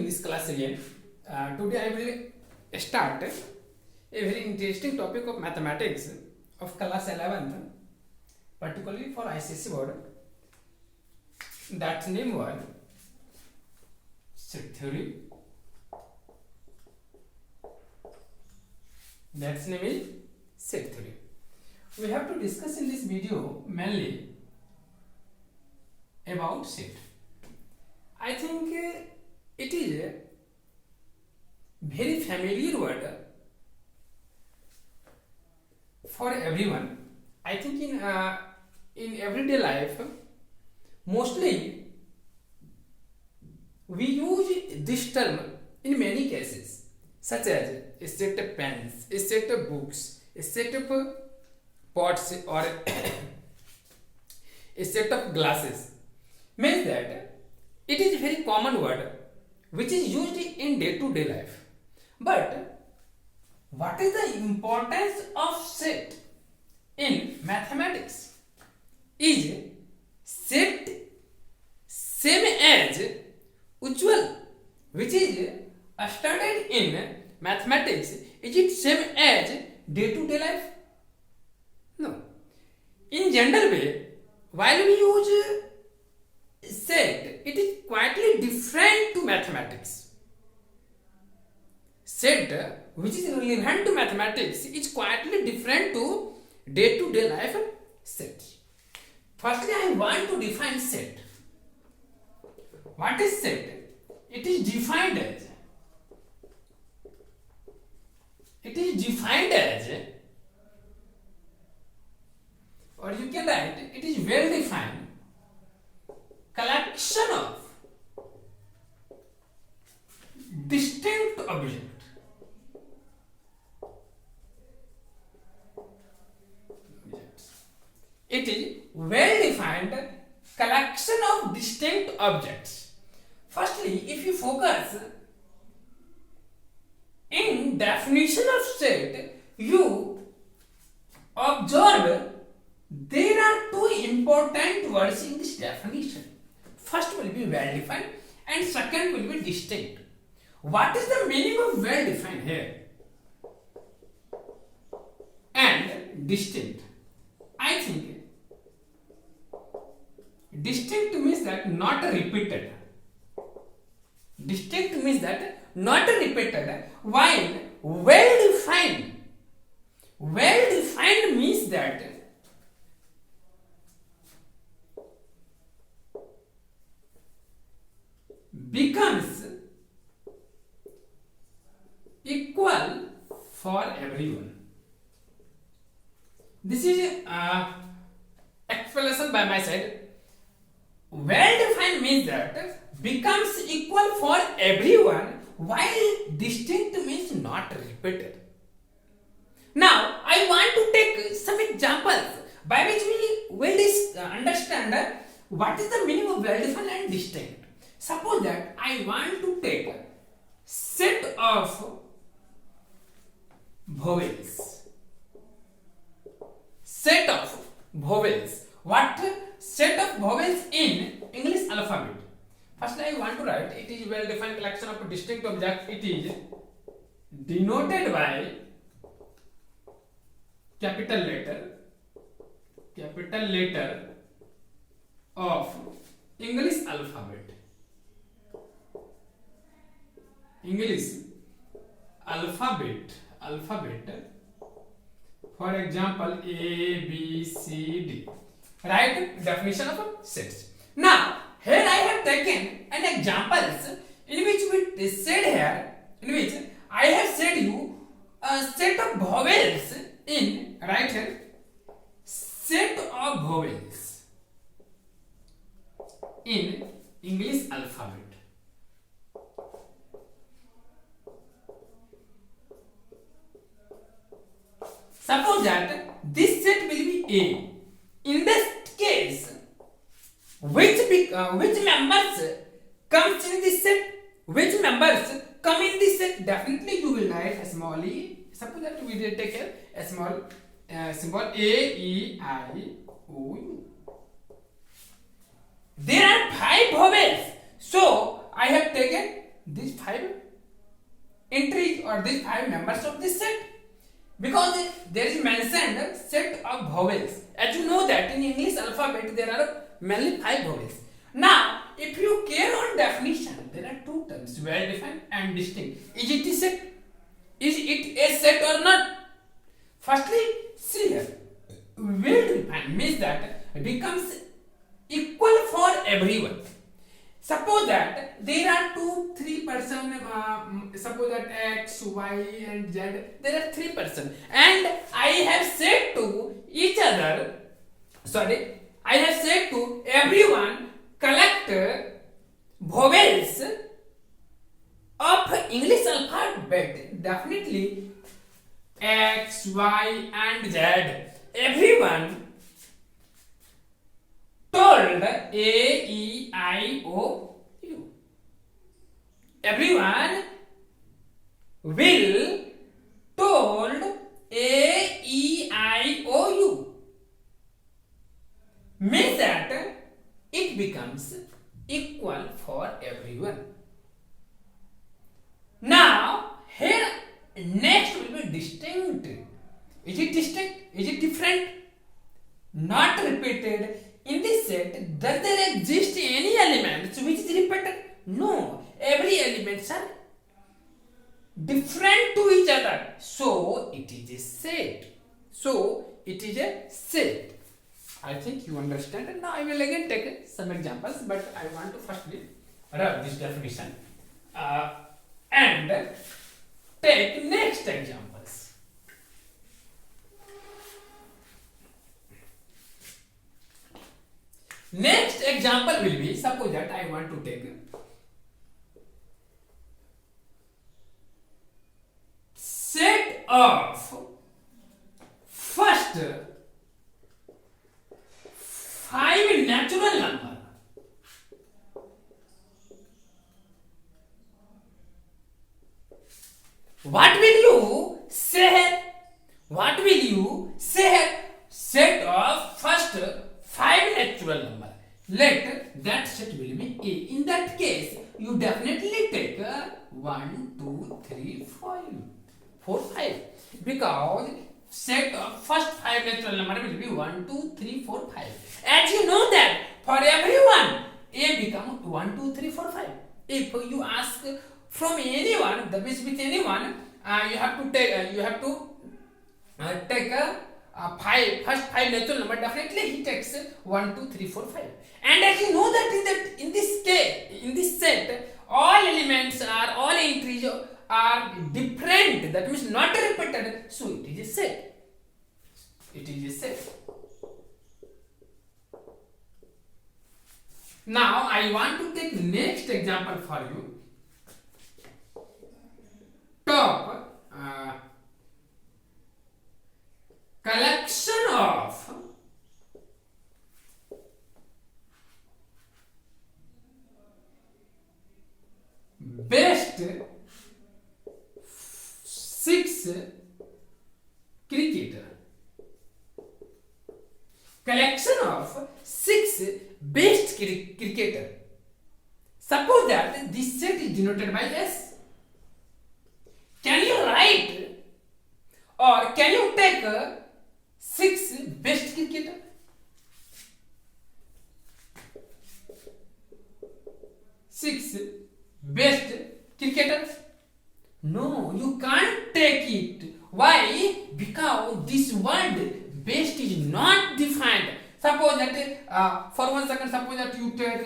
this class again. Today I will start a very interesting topic of mathematics of class 11th, particularly for Icse board. That's name was set theory. That's name is set theory. We have to discuss in this video mainly about set. I think it is a very familiar word for everyone. I think in everyday life, mostly we use this term in many cases, such as a set of pens, a set of books, a set of pots, or a set of glasses. Means that it is a very common word which is used in day-to-day life. But what is the importance of set in mathematics? Is set same as usual, which is studied in mathematics? Is it same as day-to-day life? No. In general way, while we use set, it is quietly different to mathematics. Set, which is relevant to mathematics, is quietly different to day-to-day life set. Firstly, I want to define set. What is set? It is defined as or you can write it is well defined collection of distinct objects. It is well defined collection of distinct objects. Firstly, if you focus in definition of set, you observe there are two important words in this definition. First will be well defined and second will be distinct. What is the meaning of well defined here and distinct? I think distinct means that not repeated. Distinct means that not repeated, while well defined means that becomes equal for everyone. This is explanation by my side. Well defined means that becomes equal for everyone, while distinct means not repeated. Now I want to take some examples by which we will understand what is the meaning of well defined and distinct. Suppose that I want to take set of vowels. Set of vowels. What set of vowels in English alphabet? First I want to write it is well defined collection of distinct objects. It is denoted by capital letter of English alphabet. For example, A, B, C, D. Right? Definition of sets. Now, here I have taken an examples in which we said here, in which I have said you a set of vowels in, right here, set of vowels in English alphabet. Suppose that this set will be A. In this case, which members comes in this set? Which members come in this set? Definitely you will write a small e. Suppose that we will take a small symbol A, E, I, O, U. There are 5 vowels. So I have taken these 5 entries or these 5 members of this set, because there is mentioned set of vowels. As you know that in English alphabet there are mainly 5 vowels. Now if you care on definition, there are 2 terms, well defined and distinct. Is it a set? Is it a set or not? Firstly, see here, well defined means that it becomes equal for everyone. Suppose that there are 2-3 person, suppose that X, Y and Z, there are 3 person, and I have said to each other, I have said to everyone, collect vowels of English alphabet, definitely X, Y and Z. Everyone told A, E, I, O, U. Everyone will told A, E, I, O, U. Means that it becomes equal for everyone. Now here next will be distinct. Is it distinct? Is it different? Not repeated. In this set, does there exist any elements which is repeated? No. Every elements are different to each other. So it is a set. I think you understand. And now I will again take some examples, but I want to firstly rub this definition and take next examples. Next example will be, suppose that I want to take set of first 5 natural number. What will you say here? What will you say here? Set of first 5 natural number. Let that set will be A. In that case, you definitely take 1, 2, 3, 4, 5. Because set of first 5 natural number will be 1, 2, 3, 4, 5. As you know that for everyone, A becomes 1, 2, 3, 4, 5. If you ask from anyone, the base with anyone, you have to take first 5 natural number. Definitely he takes 1, 2, 3, 4, 5. And as you know that in this case, in this set, all elements are, all entries are different. That means not repeated. So it is a set. It is a set. Now I want to take next example for you. Top collection of best 6 cricketer. Collection of 6 best cricketer. Suppose that this set is denoted by S. Can you write or can you take 6 best cricketer? Six best cricketers? No, you can't take it. Why? Because this word best is not defined. Suppose that for 1 second, suppose that you take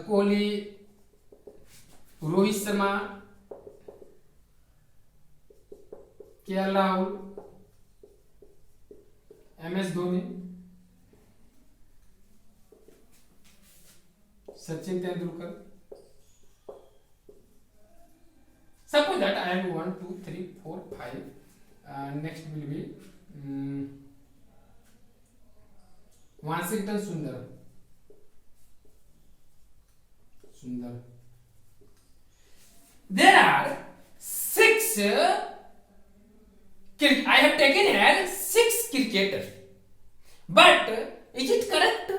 Kohli, Rohit Sharma, KL Rahul, MS Dhoni, Sachin Tendulkar. Suppose that I have 1, 2, 3, 4, 5. Next will be Washington Sundar. There are 6. I have taken here 6 cricketers. But is it correct?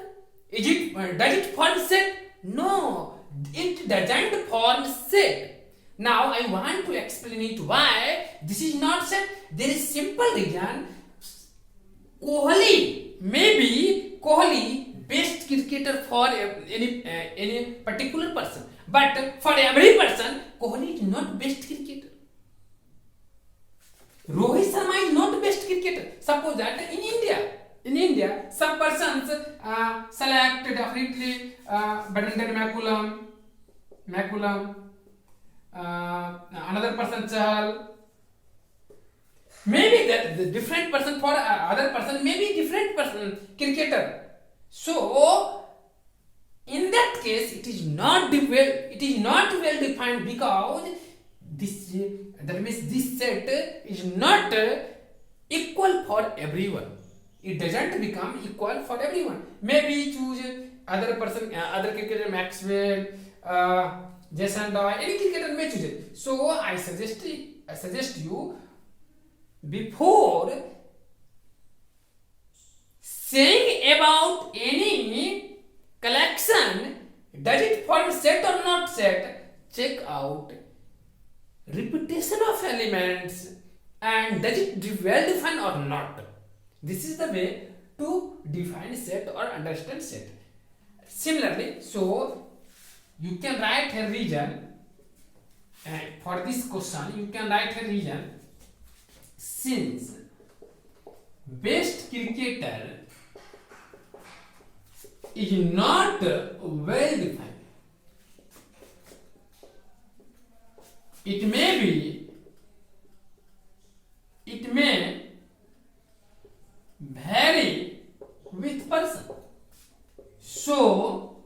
Does it form set? No. it doesn't form set. Now I want to explain it why this is not set. There is simple reason. Kohli best cricketer for any particular person, but for every person Kohli is not best cricketer. Rohit Sharma is not best cricketer. Suppose that in India, some persons select definitely Brendan McCullum, another person Chahal. Maybe the different person for other person, maybe different person cricketer. So in that case, it is not well defined because this set is not equal for everyone. It doesn't become equal for everyone. Maybe choose other person, other cricketer, Maxwell, Jason Doy, any cricketer may choose it. So I suggest you, before saying about any collection, does it form set or not set, check out repetition of elements and does it well define or not. This is the way to define set or understand set. Similarly, so you can write a reason, and for this question you can write a reason. Since best cricketer is not well defined, it may vary with person. So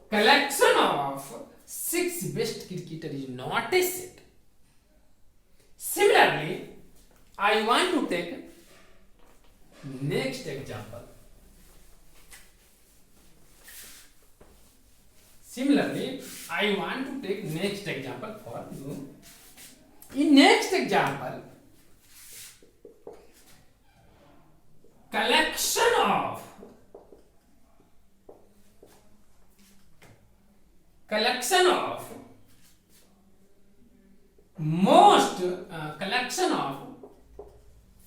collection of 6 best cricketer is not a set. Similarly, I want to take next example. Similarly, I want to take next example for you. In next example, collection of collection of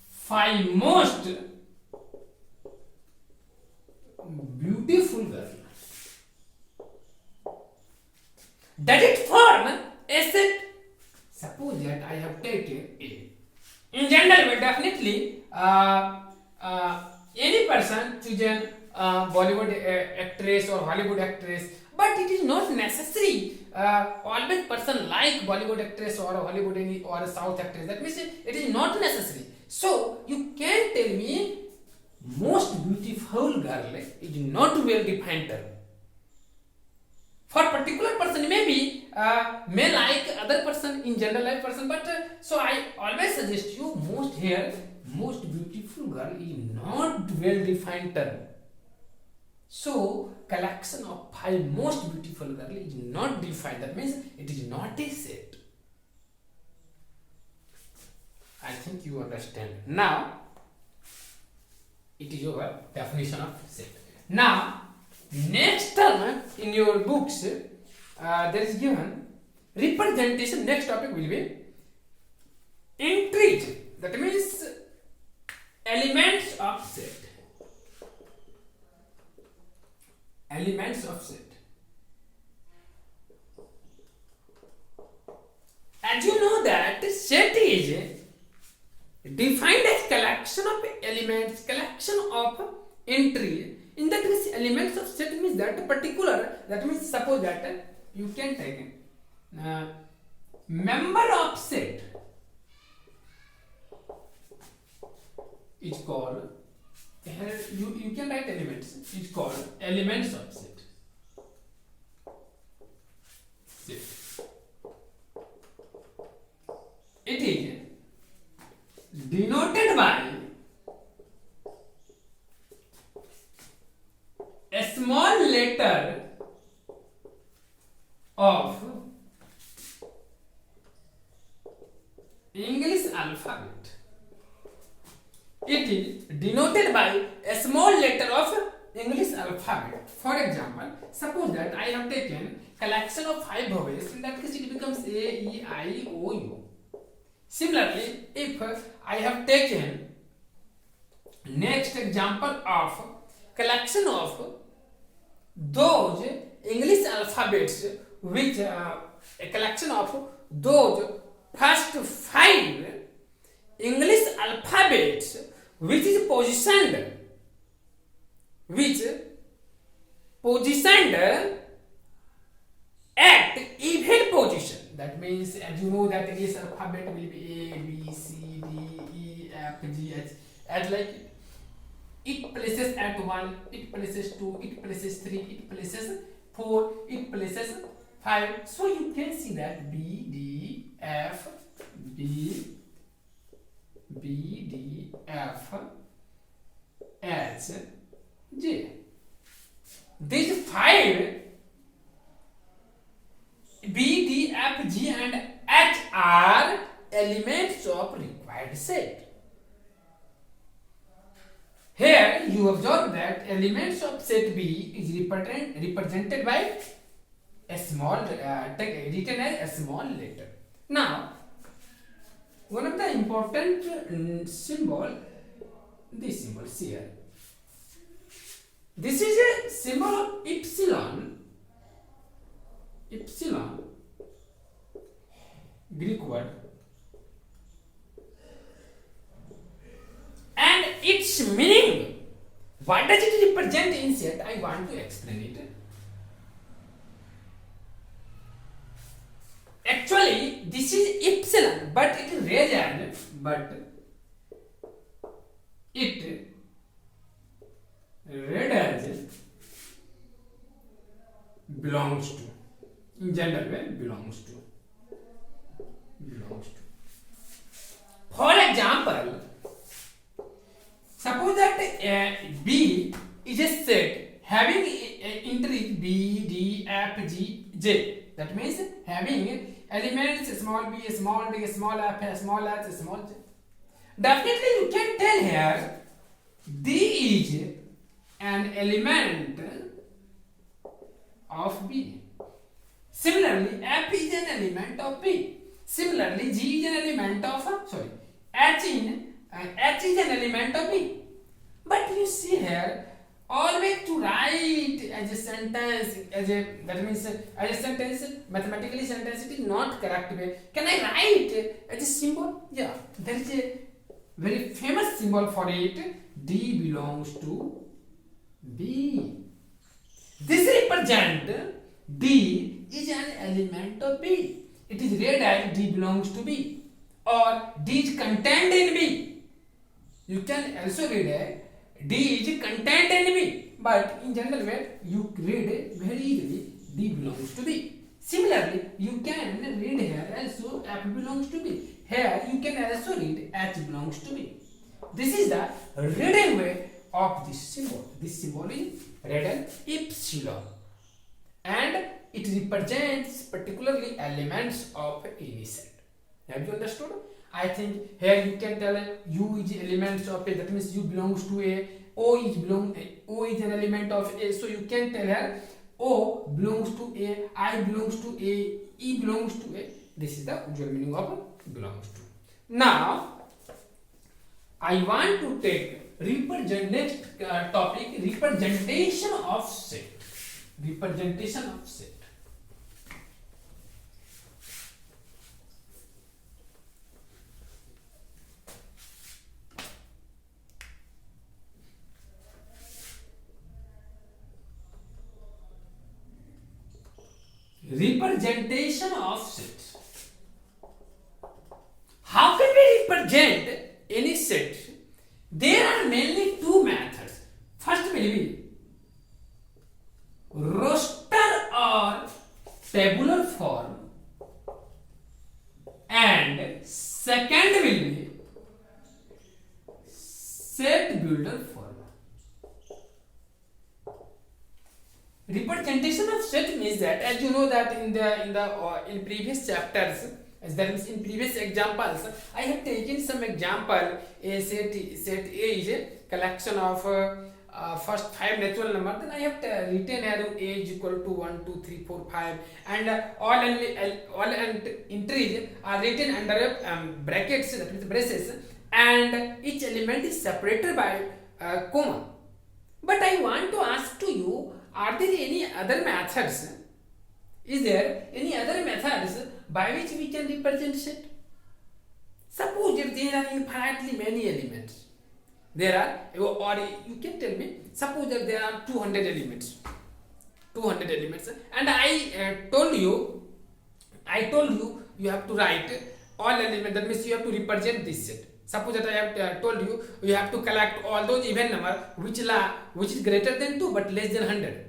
5 most beautiful girls. Does it form a set? Suppose that I have taken A. In general way, definitely any person choose Bollywood actress or Hollywood actress, but it is not necessary. Always person like Bollywood actress or Hollywood or South actress. That means it is not necessary. So you can tell me most beautiful girl is not well defined term. For particular person maybe may like other person in general like person, but so I always suggest you most beautiful girl is not well defined term. So collection of 5 most beautiful girl is not defined. That means it is not a set. I think you understand. Now it is your definition of set. Now next term in your books there is given representation. Next topic will be entries. That means elements of set. Elements of set. As you know that set is defined as collection of elements, collection of entries. In that case, elements of set means that particular. That means suppose that you can take member of set is called. You can write elements. It's called elements of set. Set. It is denoted by a small letter of English alphabet. It is denoted by a small letter of English alphabet. For example, suppose that I have taken collection of 5 vowels. In that case, it becomes A, E, I, O, U. Similarly, if I have taken next example of collection of those English alphabets, which a collection of those first 5 English alphabets which positioned at even position. That means, as you know, that English alphabet will be A, B, C, D, E, F, G, H, as like it places at 1, it places 2, it places 3, it places 4, it places 5. So you can see that B, D, F, B, D, F, H, J. These 5 B, D, F, G and H are elements of required set. Here you observe that elements of set B is represented by a small written as a small letter. Now, one of the important symbol, this symbol here. This is a symbol of epsilon, Greek word, and its meaning. What does it represent in set? I want to explain it. Actually, this is epsilon, but it is read as belongs to. In general way, belongs to. For example, suppose that B is a set having entries B, D, F, G, J. That means having elements small b, small d, small f, small h, small j. Definitely you can tell here D is an element of B. Similarly, F is an element of B. Similarly, G is an element of H is an element of B. But you see here, always to write as a sentence, mathematically sentence, it is not correct way. Can I write as a symbol? Yeah, there is a very famous symbol for it. D belongs to B. This represents D is an element of B. It is read as D belongs to B, or D is contained in B. You can also read as D is contained in B, but in general way you read very easily D belongs to B. Similarly, you can read here also F belongs to B. Here you can also read H belongs to B. This is the reading way of this symbol. This symbol is read as epsilon, and it represents particularly elements of any set. Have you understood? I think here you can tell U is elements of A. That means U belongs to A. O is an element of A. So you can tell here O belongs to A. I belongs to A. E belongs to A. This is the usual meaning of belongs to. Now I want to take next topic, representation of set. Representation of set. Representation of set. How can we represent any set? There are mainly two methods. First will be roster or tabular form, and second will be set builder form. Representation of set means that, as you know that in previous chapters, as that means in previous examples, I have taken some example. A set A is a collection of first 5 natural number, then I have written here a is equal to 1, 2, 3, 4, 5, and all entries are written under brackets, that means braces, and each element is separated by comma. But I want to ask to you, are there any other methods? Is there any other methods by which we can represent set? Suppose if there are infinitely many elements, there are, or you can tell me, suppose that there are 200 elements, and I told you you have to write all elements, that means you have to represent this set. Suppose that I have told you have to collect all those even number which is greater than 2 but less than 100.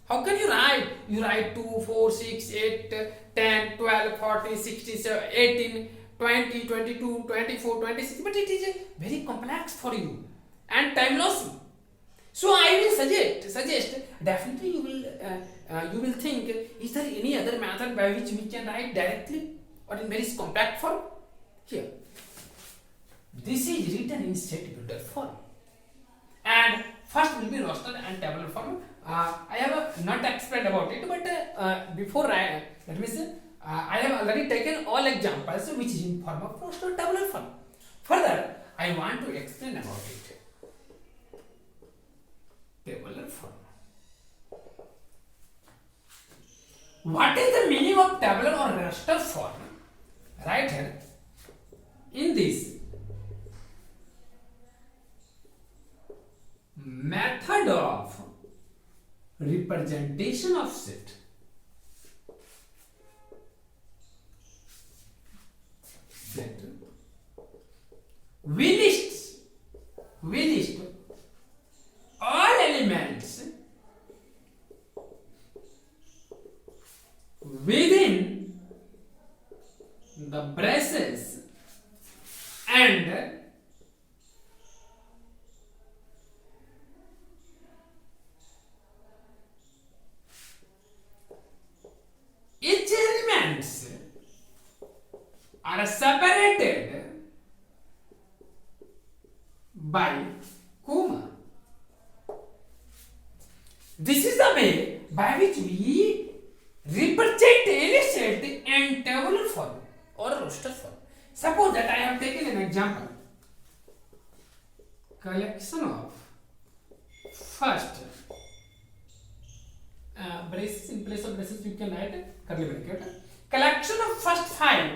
How can you write? You write 2, 4, 6, 8, 10, 12, 14, 16, 18, 20, 22, 24, 26, but it is very complex for you and time lossing. So I will suggest definitely you will think, is there any other method by which we can write directly or in very compact form? Here, this is written in set builder form, and first will be roster and tabular form. I have not explained about it, but before that means I have already taken all examples which is in form of roster tabular form. Further, I want to explain about it. Tabular form. What is the meaning of tabular or raster form? Right here, in this method of representation of set, we list all elements within the braces and each elements are separated by comma. This is the way by which we represent any set in tabular form or roster form. Suppose that I have taken an example. Collection of first braces, in place of braces you can write curly bracket. Collection of first 5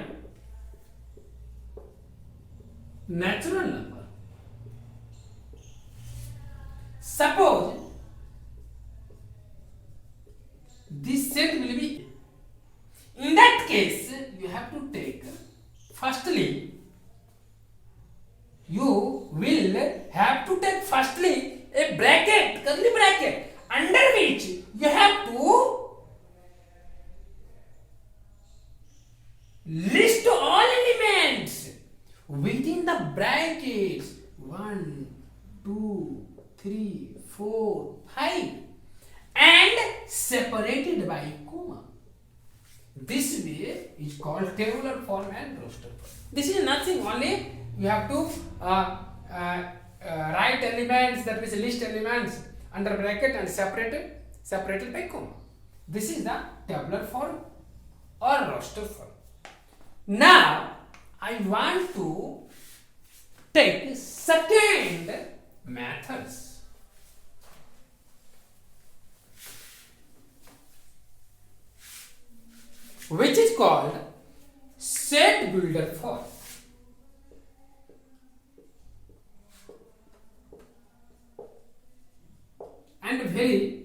natural number. Suppose this set will be, in that case you have to take, firstly you will have to take firstly a bracket, curly bracket, under which you have to list all elements within the brackets 1, 2, 3, 4, 5 and separated by comma. This way is called tabular form and roster form. This is nothing, only you have to write elements, that means list elements under bracket and separated by comma. This is the tabular form or roster form. Now I want to take second methods. Which is called set builder form. And a very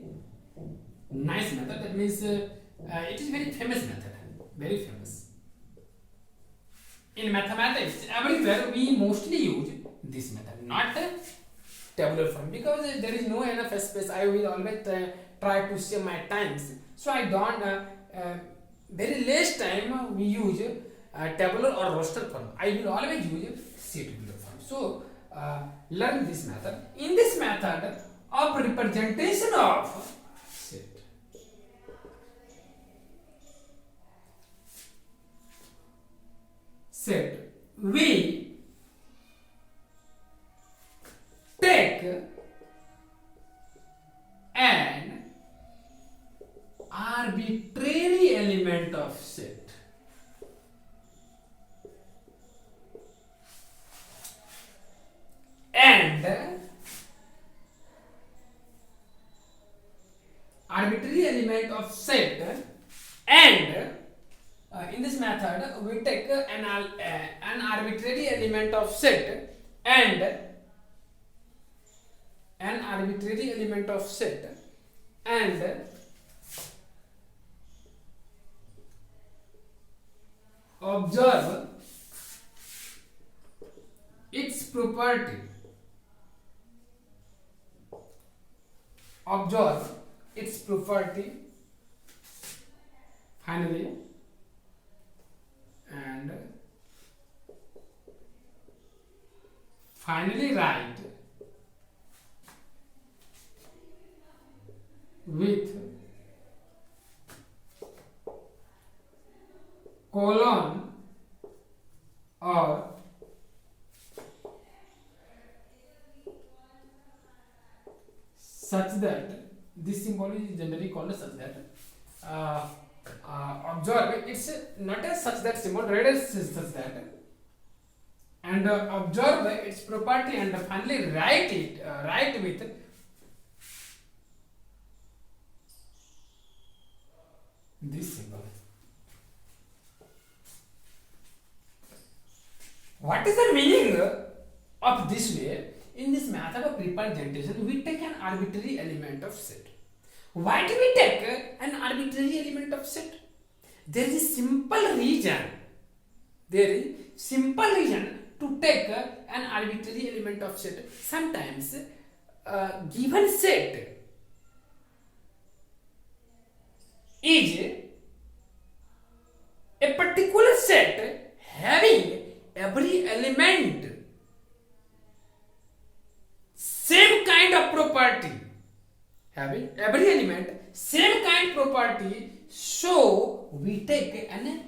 nice method, that means it is very famous method, very famous. In mathematics, everywhere we mostly use this method, not tabular form, because there is no enough space. I will always try to save my times, so I don't very less time we use tabular or roster form. I will always use set builder form. So learn this method. In this method of representation of set, we take an arbitrary element of set and an arbitrary element of set and observe its property. Observe its property finally and finally write with colon or such that this symbol is generally called as such that observe it's not as such that symbol, rather such that, and observe its property and finally write with this symbol. What is the meaning of this way? In this method of representation, we take an arbitrary element of set. Why do we take an arbitrary element of set? There is a simple reason. There is simple reason to take an arbitrary element of set. Sometimes given set is a particular set having every element same kind of property, having every element same kind of property, so we take an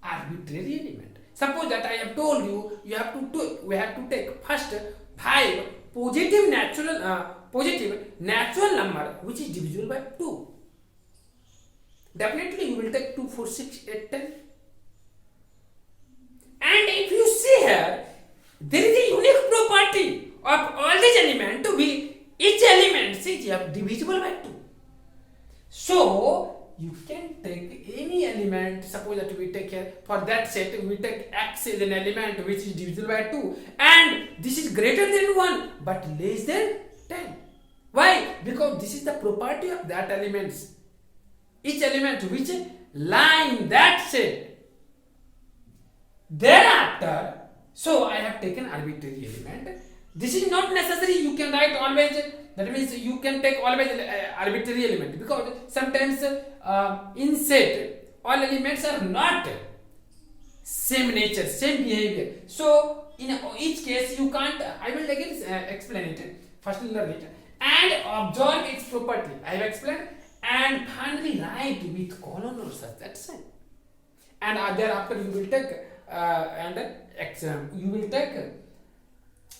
arbitrary element. Suppose that I have told you, we have to take first 5 positive natural number which is divisible by 2. Definitely you will take 2, 4, 6, 8, 10. And if you see here, there is a unique property of all these elements to be each element is divisible by 2. So you can take any element. Suppose that we take here for that set, we take x as an element which is divisible by 2, and this is greater than 1 but less than 10. Why? Because this is the property of that elements. Each element which lie in that set. Thereafter, so I have taken arbitrary element. This is not necessary. You can write always. That means you can take always arbitrary element, because sometimes in set all elements are not same nature, same behavior. So in each case you can't. I will again explain it. First learn it and observe its property. I have explained, and finally write with colon or such. That's it. And thereafter you will take you will take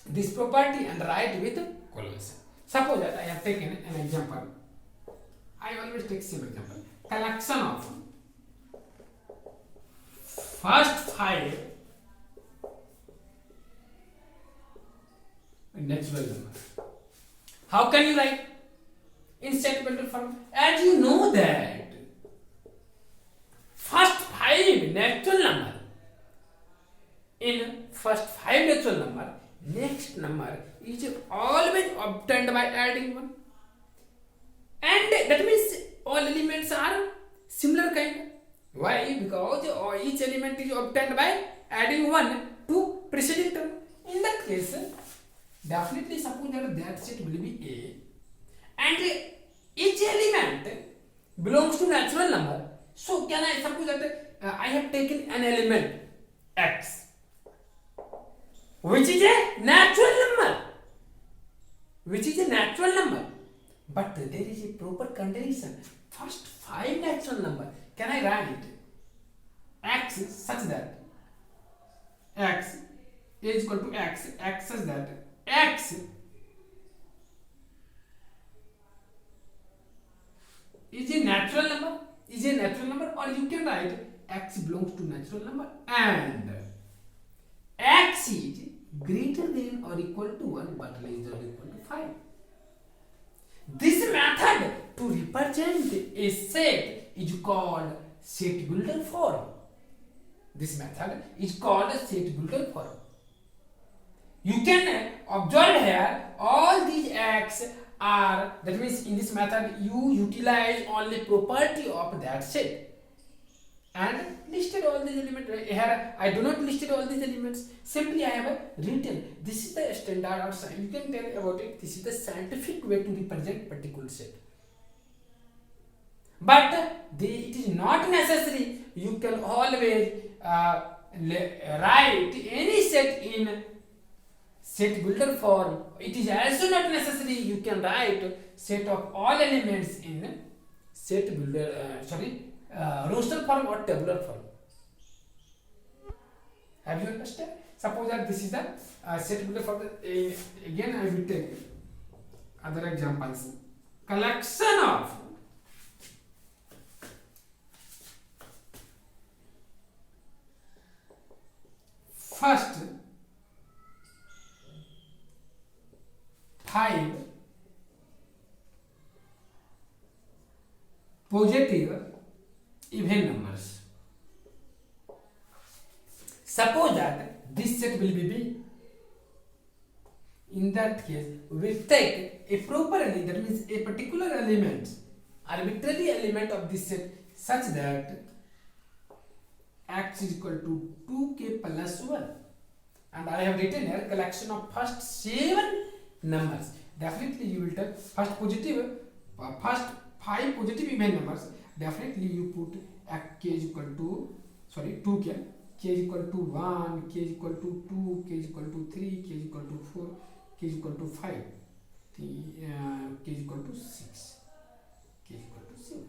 this property and write with colons. Suppose that I have taken an example. I always take same example. Collection of first 5 natural numbers. How can you write in statement form? As you know that first 5 natural number, in first 5 natural number, next number is always obtained by adding 1, and that means all elements are similar kind. Why? Because each element is obtained by adding 1 to preceding term. In that case, definitely suppose that set will be A, and each element belongs to natural number. So can I suppose that I have taken an element x, which is a natural number, but there is a proper condition. First 5 natural number, can I write x such that x is equal to x such that x is a natural number, or you can write x belongs to natural number and x is greater than or equal to 1 but less than or equal to 5. This method to represent a set is called set builder form. This method is called a set builder form. You can observe here all these acts are, that means in this method you utilize only property of that set and listed all these elements. Here I do not listed all these elements, simply I have written this is the standard or sign. You can tell about it, this is the scientific way to represent particular set. But it is not necessary. You can always write any set in set builder form. It is also not necessary. You can write set of all elements in set builder, roster form or tabular form. Have you understand? Suppose that this is the set builder form. Again, I will take other examples. Collection of first 5 positive even numbers. Suppose that this set will be B. In that case, we take a proper element, that means a particular element, arbitrary element of this set, such that x is equal to 2k plus 1. And I have written here collection of first 7 numbers. Definitely you will take first 5 positive even numbers. Definitely you put k is equal to 2k, k is equal to 1, k is equal to 2, k is equal to 3, k is equal to 4, k is equal to 5, k is equal to 6, k is equal to 7.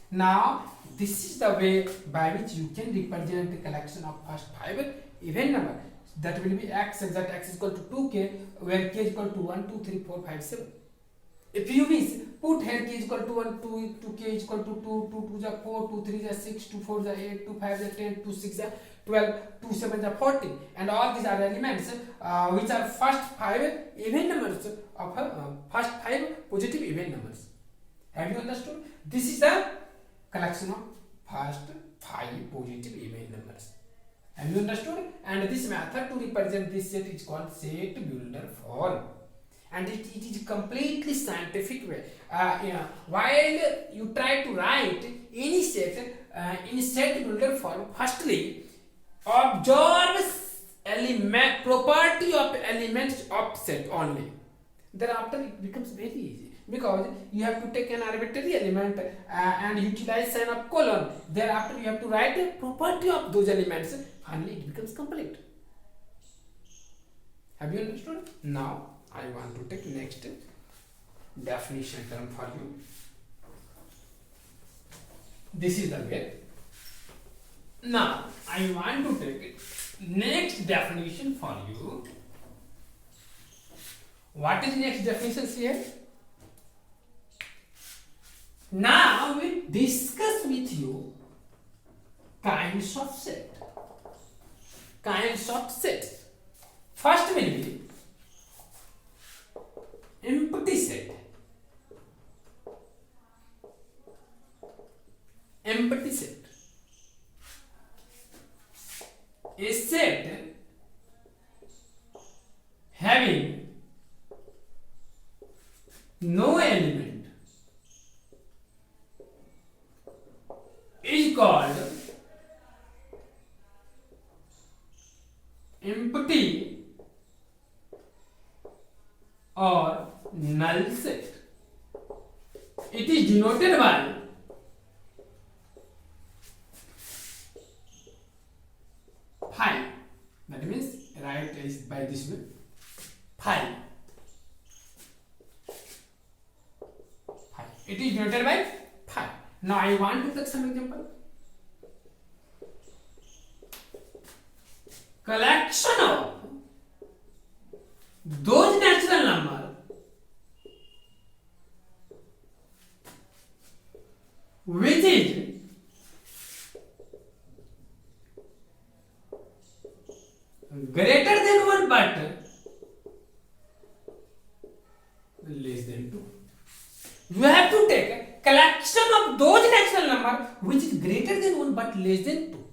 Now this is the way by which you can represent the collection of first 5 even number. That will be x, such that x is equal to 2k, where k is equal to 1, 2, 3, 4, 5, 7. If you wish, put here k is equal to 1, 2 k is equal to 2, 2 2 is 4, 2 3 is 6, 2 4 is 8, 2 5 is 10, 2 6 is 12, 2 7 is 14. And all these are elements which are first 5 even numbers of first 5 positive even numbers. Have you understood? This is the collection of first 5 positive even numbers. Have you understood? And this method to represent this set is called set builder form. And it is completely scientific way. While you try to write any set in set builder form, firstly observe element property of elements of set only. Thereafter it becomes very easy, because you have to take an arbitrary element and utilize sign of colon. Thereafter you have to write a property of those elements. Finally it becomes complete. Have you understood? Now I want to take next definition term for you. This is the way. Now I want to take next definition for you. What is next definition here? Now we discuss with you kinds of set. Kinds of sets. First will be empty set. Empty set. A set having no element is called empty or null set. It is denoted by phi. That means write is by this way, phi. Phi. It is denoted by phi. Now I want to take some example. Collection of those natural number which is greater than 1 but less than 2. You have to take a collection of those natural number which is greater than 1 but less than 2.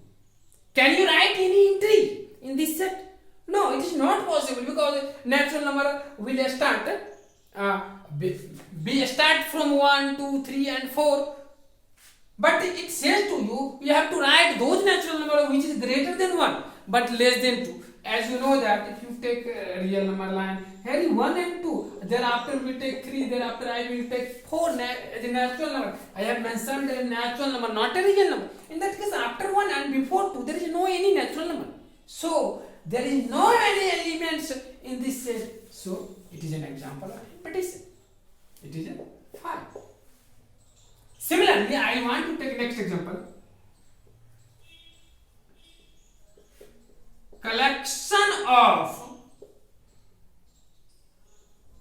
Can you write any entry in this set? No, it is not possible because natural number will start be start from 1, 2, 3 and 4. But it says to you, you have to write those natural number which is greater than 1 but less than 2. As you know that if you take a real number line, here is 1 and 2, thereafter we take 3, thereafter I will take 4 as a natural number. I have mentioned a natural number, not a real number. In that case, after 1 and before 2, there is no any natural number. So, there is no any elements in this set. So, it is an example of empty set. It is a 5. Similarly, I want to take next example. Collection of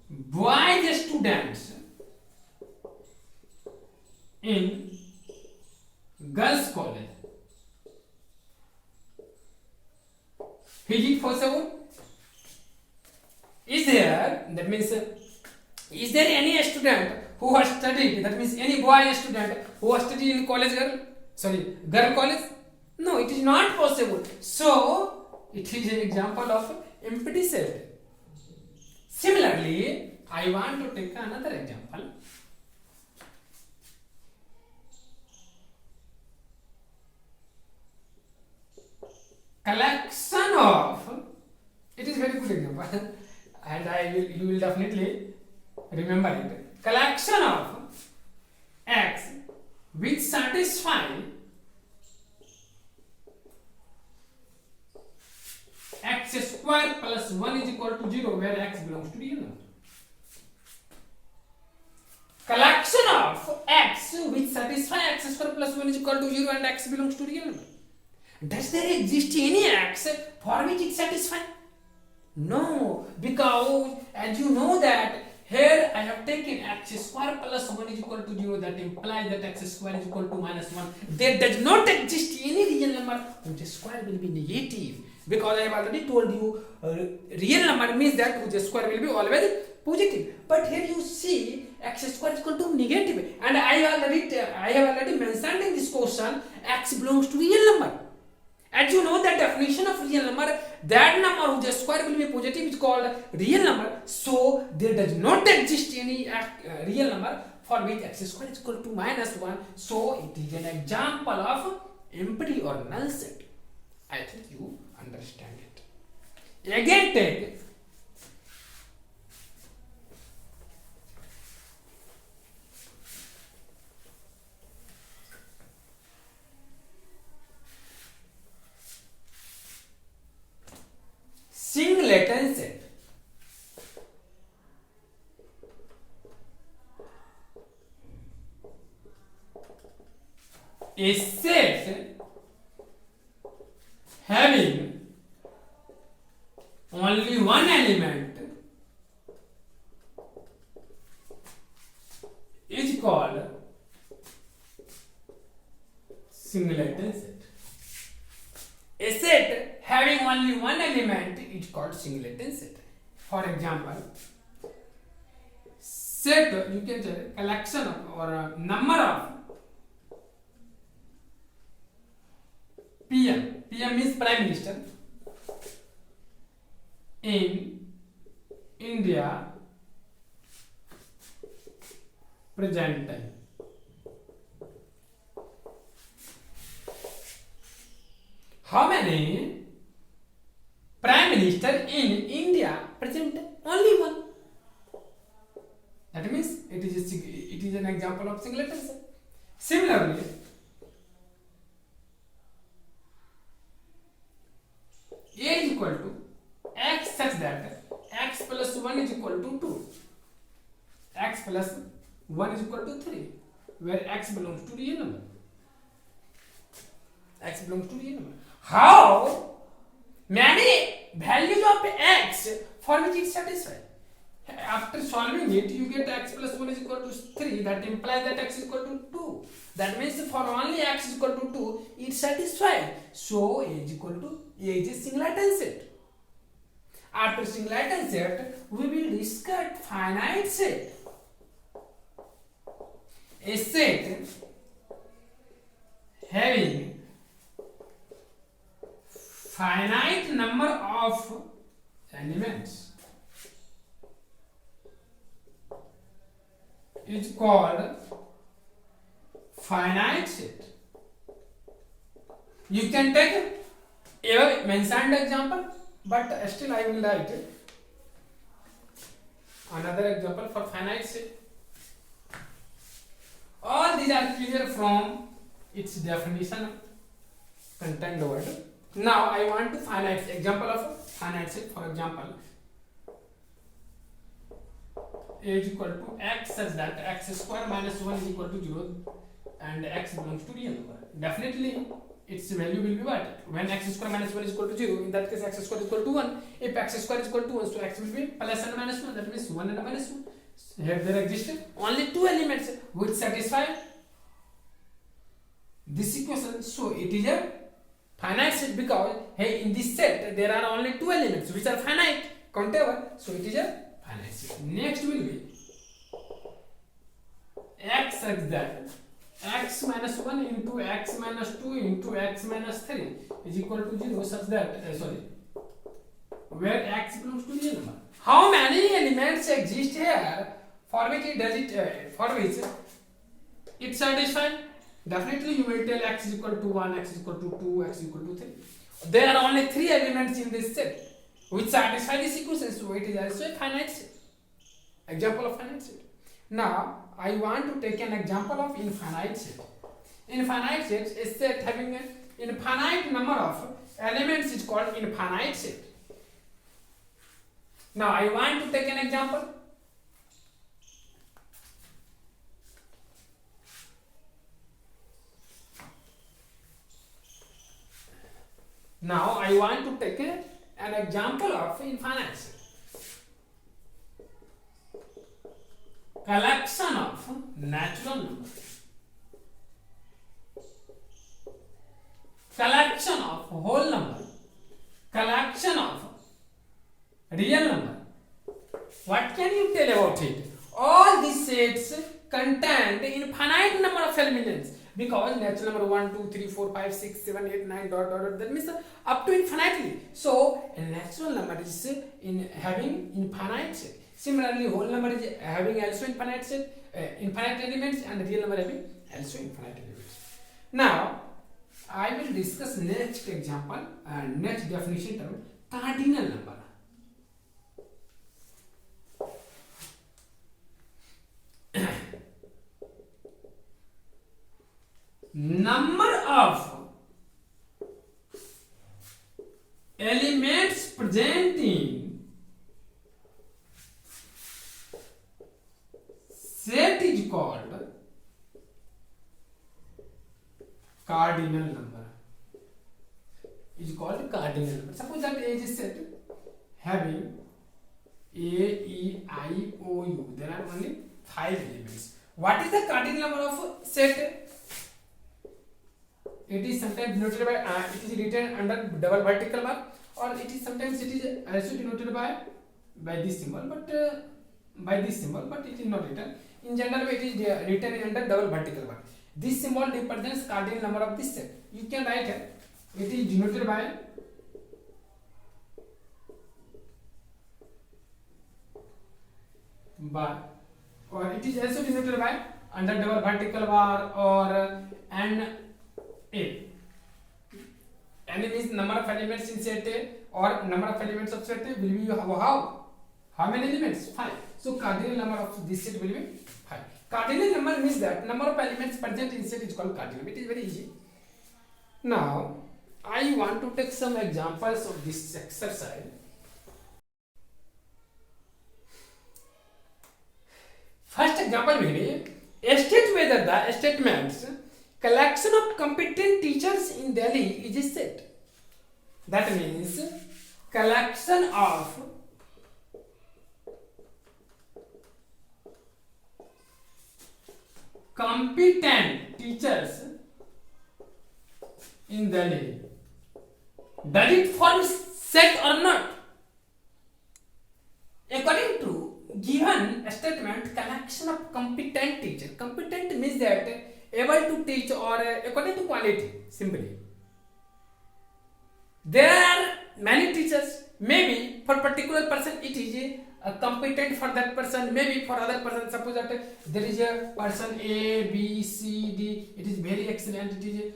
boys students in girls college. Is it possible? Is there, that means, is there any student who has studied, that means any boy student who has studied in college girl college? No, it is not possible. So, it is an example of empty set. Similarly, I want to take another example. Collection of, it is very good example and you will definitely remember it. Collection of x which satisfy x square plus 1 is equal to 0 where x belongs to real number. Collection of x which satisfy x square plus 1 is equal to 0 and x belongs to real number. Does there exist any x for which it satisfies? No, because as you know that here I have taken x square plus 1 is equal to 0, that implies that x square is equal to minus 1. There does not exist any real number whose square will be negative, because I have already told you real number means that whose square will be always positive. But here you see x square is equal to negative, and I have already mentioned in this question x belongs to real number. As you know that definition of real number, that number whose square will be positive is called real number. So there does not exist any real number for which x square is equal to minus 1. So it is an example of empty or null set. I think you understand it. Again take singleton set. A set having only one element is called singleton set. A set having only one element is called singleton set. For example, set, you can say collection of or a number of PM. PM means Prime Minister in India present time. How many Prime Minister in India present? Only one. That means it is an example of singleton set. Similarly, A is equal to x such that x plus 1 is equal to 2. X plus 1 is equal to 3, where x belongs to real number. X belongs to real number. How many values of x for which it satisfies? After solving it, you get x plus 1 is equal to 3. That implies that x is equal to 2. That means for only x is equal to 2, it satisfies. So A is equal to A is a singleton set. After singleton set, we will discuss finite set. A set having finite number of elements is called finite set. You can take a mentioned example, but still I will write another example for finite set. All these are clear from its definition contained word. Now I want to finite example of finite set. For example, a is equal to x such that x square minus 1 is equal to 0 and x belongs to real number. Definitely its value will be what? When x square minus 1 is equal to 0, in that case x square is equal to 1. If x square is equal to 1, so x will be plus and minus 1, that means 1 and minus 1. Here there exist only two elements which satisfy this equation, so it is a finite set because hey, in this set there are only two elements which are finite, countable, so it is a finite set. Next will be x such that x minus 1 into x minus 2 into x minus 3 is equal to 0 such that where x belongs to real number. How many elements exist here for which it satisfies? Definitely you will tell x is equal to 1, x is equal to 2, x is equal to 3. There are only 3 elements in this set which satisfy this equation, so it is also a finite set. Example of finite set. Now I want to take an example of infinite set. Infinite set is a set having an infinite number of elements is called infinite set. Now I want to take an example. Now I want to take an example of infinite set. Collection of natural numbers, collection of whole number, collection of real number. What can you tell about it? All these sets contain the infinite number of elements because natural number 1, 2, 3, 4, 5, 6, 7, 8, 9 dot dot dot, that means up to infinitely. So a natural number is in having infinite set. Similarly, whole number is having also infinite set, infinite elements, and real number having also infinite elements. Now I will discuss next example and next definition term, cardinal number. Number of elements present in set is called cardinal number. Is called cardinal number. Suppose that A is set having A, E, I, O, U. There are only 5 elements. What is the cardinal number of set? It is sometimes denoted by it is written under double vertical bar, or it is sometimes it is also denoted by this symbol, but it is not written. In general, it is written under double vertical bar. This symbol represents cardinal number of this set. You can write it. It is denoted by or it is also denoted by under double vertical bar or and A. N means number of elements in set A, or number of elements of set A will be how many elements? 5. So cardinal number of this set will be 5. Cardinal number means that number of elements present in set is called cardinal. It is very easy. Now I want to take some examples of this exercise. First example will be state whether the statements collection of competent teachers in Delhi is a set. That means collection of competent teachers in Delhi. Does it form set or not? According to given statement, collection of competent teacher. Competent means that able to teach or according to quality, simply. There are many teachers. Maybe for particular person it is competent for that person. Maybe for other person, suppose that there is a person A, B, C, D. It is very excellent. It is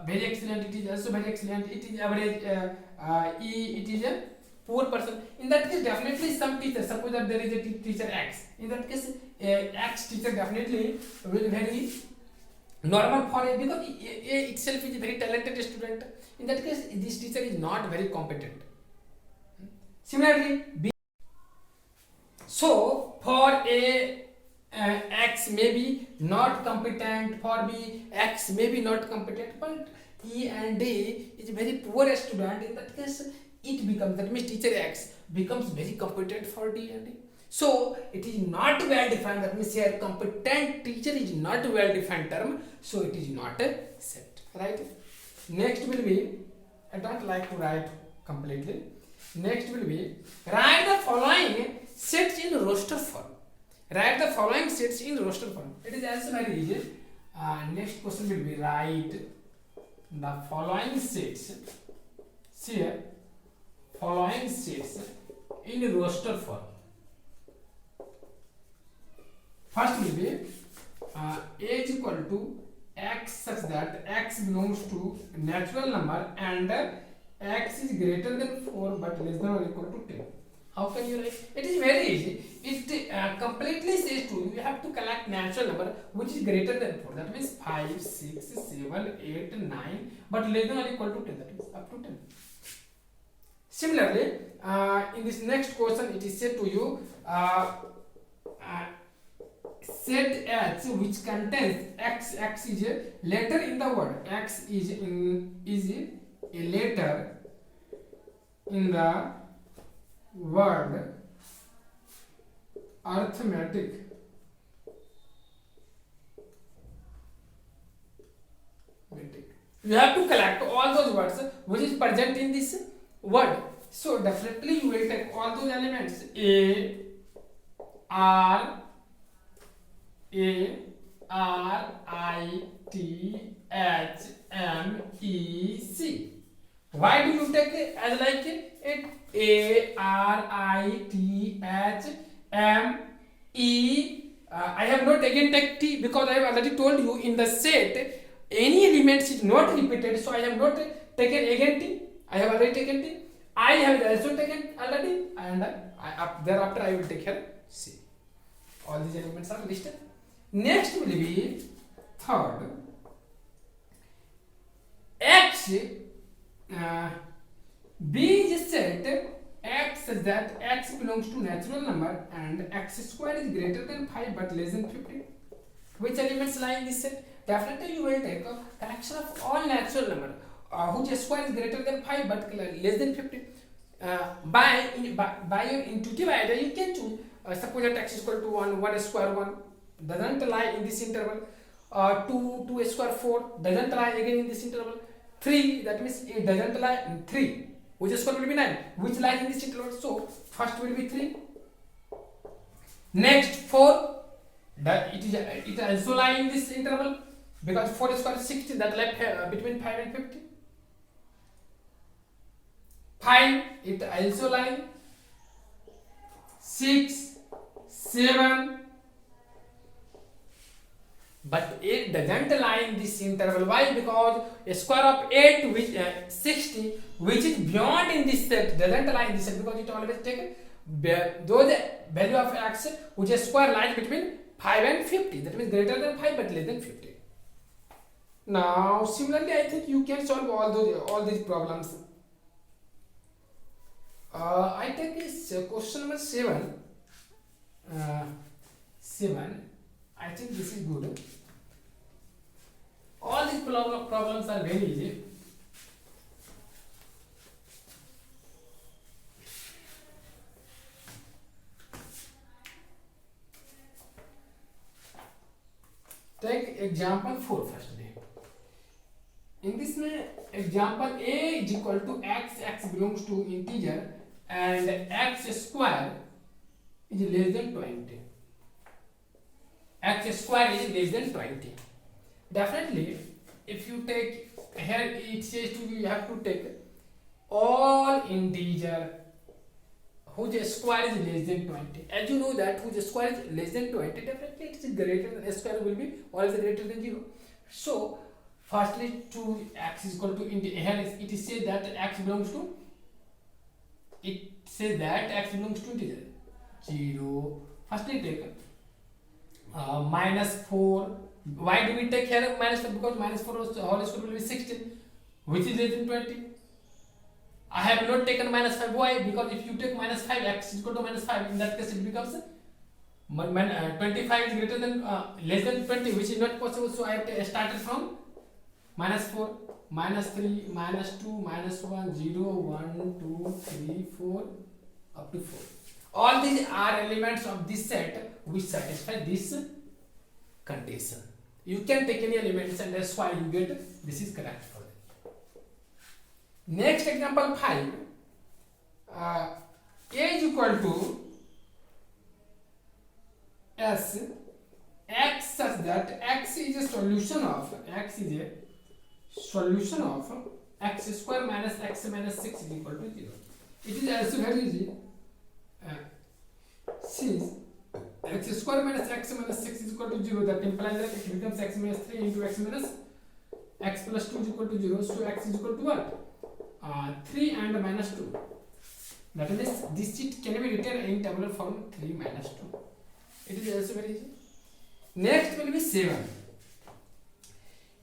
very excellent. It is also very excellent. It is average. E. It is a poor person. In that case, definitely some teacher. Suppose that there is a teacher X. In that case, X teacher definitely will very normal for A, because A itself is a very talented student. In that case, this teacher is not very competent. Similarly, B. So for A, X may be not competent. For B, X may be not competent. But E and D is a very poor student. In that case, it becomes, that means teacher X becomes very competent for D and D. So it is not well defined. That means here competent teacher is not a well defined term. So it is not a set. Right? Next will be, I don't like to write completely. Next will be, write the following sets in roster form. Write the following sets in roster form. It is also very easy. Next question will be, write the following sets. See here, following sets in roster form. First will be A is equal to X such that X belongs to natural number and X is greater than 4 but less than or equal to 10. How can you write? It is very easy. It completely says to you, you have to collect natural number which is greater than 4. That means 5, 6, 7, 8, 9 but less than or equal to 10. That means up to 10. Similarly, in this next question it is said to you, set H which contains X. X is a letter in the word. X is a letter in the word arithmetic. You have to collect all those words which is present in this word. So definitely you will take all those elements: A, R, I, T, H, M, E, C. Why do you take it as like it? A, R, I, T, H, M, E. I have not again take T because I have already told you in the set any elements is not repeated, so I have not taken again T. I have already taken T. I have also taken already, and thereafter I will take here C. All these elements are listed. Next will be third. X. B is set X such that X belongs to natural number and X square is greater than 5 but less than 50. Which elements lie in this set? Definitely you will take a collection of all natural number whose square is greater than 5 but less than 50. By your intuitive idea you can choose. Suppose that X is equal to 1 square 1 doesn't lie in this interval. 2 square 4 doesn't lie again in this interval. 3, that means it doesn't lie in 3. Which square will be 9? Which lies in this interval? So first will be 3. Next 4. It also lie in this interval because 4 square is 60. That lies between 5 and 50. 5. It also lie. 6, 7. But it doesn't lie in this interval. Why? Because a square of 8 which 60 which is beyond in this set doesn't lie in this set because it always takes those value of X which is square lies between 5 and 50. That means greater than 5 but less than 50. Now similarly I think you can solve all these problems. I take this question number 7. 7. I think this is good. All these problems are very easy. Take example 4 first. In this example A is equal to X belongs to integer and X square is less than 20. X square is less than 20. Definitely, if you take here, it says to you have to take all integer whose square is less than 20. As you know that whose square is less than 20, definitely it is greater than, s square will be always greater than 0. So firstly to x is equal to here it is said that x belongs to, it says that x belongs to integer 0. Firstly take minus 4. Why do we take here minus 4? Because minus 4 whole square will be 16, which is less than 20. I have not taken minus 5. Why? Because if you take minus 5, x is equal to minus 5, in that case it becomes 25 is greater than less than 20, which is not possible. So I have started from minus 4, minus 3, minus 2, minus 1, 0, 1, 2, 3, 4, up to 4. All these are elements of this set which satisfy this condition. You can take any elements and that's why you get this is correct for them. Next example 5. A is equal to s x such that x is a solution of x square minus x minus 6 is equal to 0. It is also very easy. Since x square minus x minus 6 is equal to 0, that implies that it becomes x minus 3 into x minus x plus 2 is equal to 0. So x is equal to what? 3 and minus 2. That means this sheet can be written in tabular form 3 minus 2. It is also very easy. Next will be 7.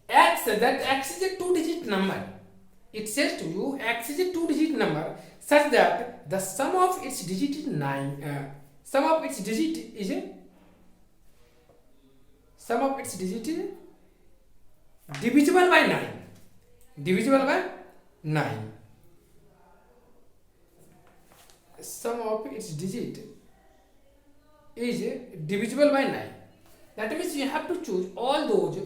X is a 2-digit number. It says to you x is a 2-digit number such that the sum of its digit is 9. Sum of its digit is divisible by 9. Divisible by 9. Sum of its digit is divisible by 9. That means you have to choose all those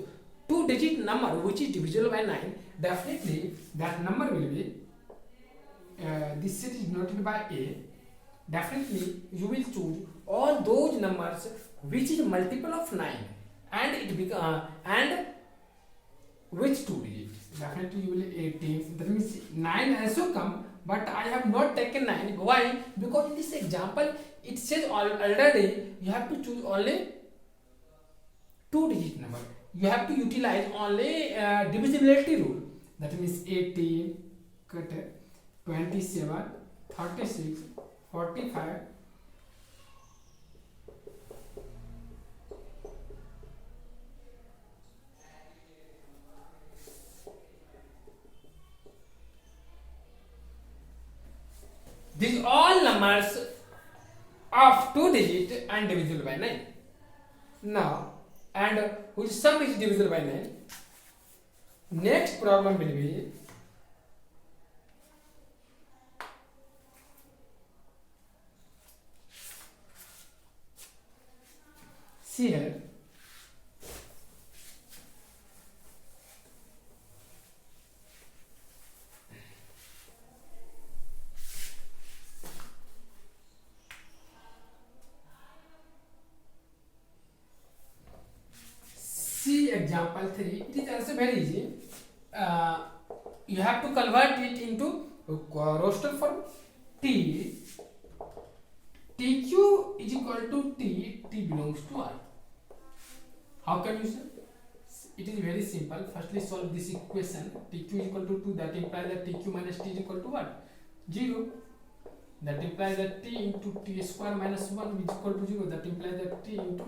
2-digit number which is divisible by 9. Definitely that number will be this set is denoted by a. Definitely you will choose all those numbers which is multiple of 9 and it become and which 2 digits. Definitely you will 18. That means 9 also come, but I have not taken 9. Why? Because in this example it says already you have to choose only 2-digit number. You have to utilize only divisibility rule. That means 18, 27, 36, 45. These all numbers of 2 digit and divisible by 9. Now, and which sum is divisible by 9. Next problem will be see here. See example 3. It is also very easy. You have to convert it into roster form. TQ is equal to T belongs to R. How can you say? It is very simple. Firstly solve this equation. TQ is equal to 2. That implies that TQ minus T is equal to what? 0. That implies that T into T square minus 1 is equal to 0. That implies that T into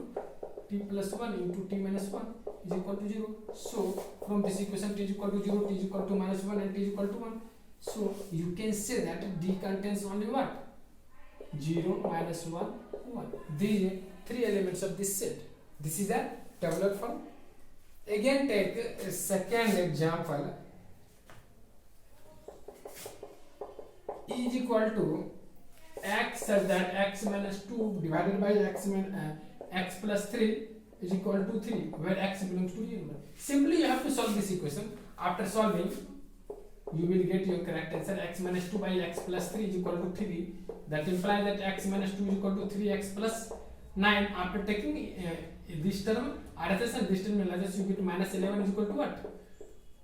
T plus 1 into T minus 1 is equal to 0. So from this equation T is equal to 0, T is equal to minus 1 and T is equal to 1. So you can say that D contains only what? 0, minus 1, 1. These are 3 elements of this set. This is a tabular form. Again take a second example. E is equal to x such that x minus 2 divided by x plus 3 is equal to 3, where x belongs to 0. Simply you have to solve this equation. After solving, you will get your correct answer. X minus 2 by x plus 3 is equal to 3. That implies that x minus 2 is equal to 3x plus 9. After taking this term RHS and this term LHS, you get minus 11 is equal to what?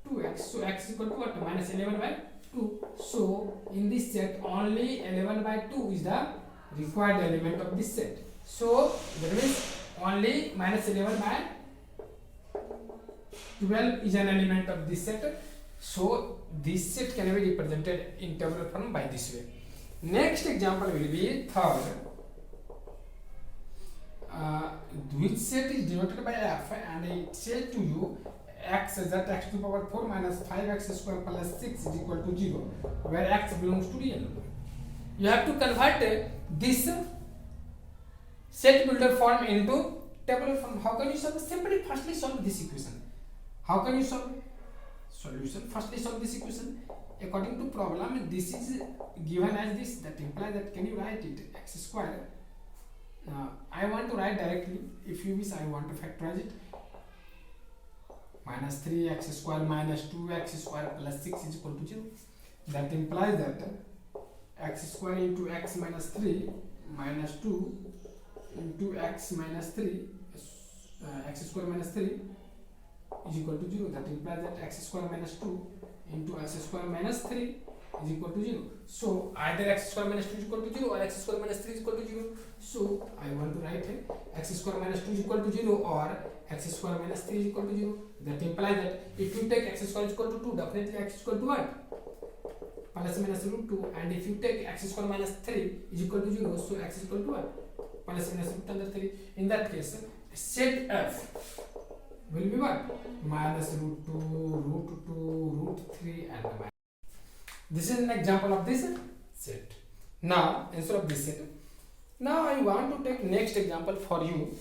2x. So x is equal to what? Minus 11 by 2. So in this set only 11 by 2 is the required element of this set. So that means only minus 11 by 12 is an element of this set. So this set can be represented in tabular form by this way. Next example will be third. Which set is denoted by f, and it says to you x is that x to the power 4 minus 5x square plus 6 is equal to 0, where x belongs to real number. You have to convert this set builder form into tabular form. How can you solve? Simply firstly solve this equation. How can you solve? Solution. Firstly solve this equation. According to problem, this is given as this. That implies that can you write it x square. I want to write directly. If you wish, I want to factorize it. Minus 3x square minus 2x square plus 6 is equal to 0. That implies that x square into x minus 3 minus 2 into x minus 3 x square minus 3 is equal to 0. That implies that x square minus 2 into x square minus 3 is equal to 0. So either x square minus 2 is equal to 0 or x square minus 3 is equal to 0. So I want to write here x square minus 2 is equal to 0 or x square minus 3 is equal to 0. That implies that if you take x square is equal to 2, definitely x is equal to what? Plus minus root 2. And if you take x square minus 3 is equal to 0, so x is equal to what? Plus minus root under 3. In that case, set f will be what? Minus root 2, root 2, root 3 and minus. This is an example of this set. Now, instead of this set, now I want to take next example for you.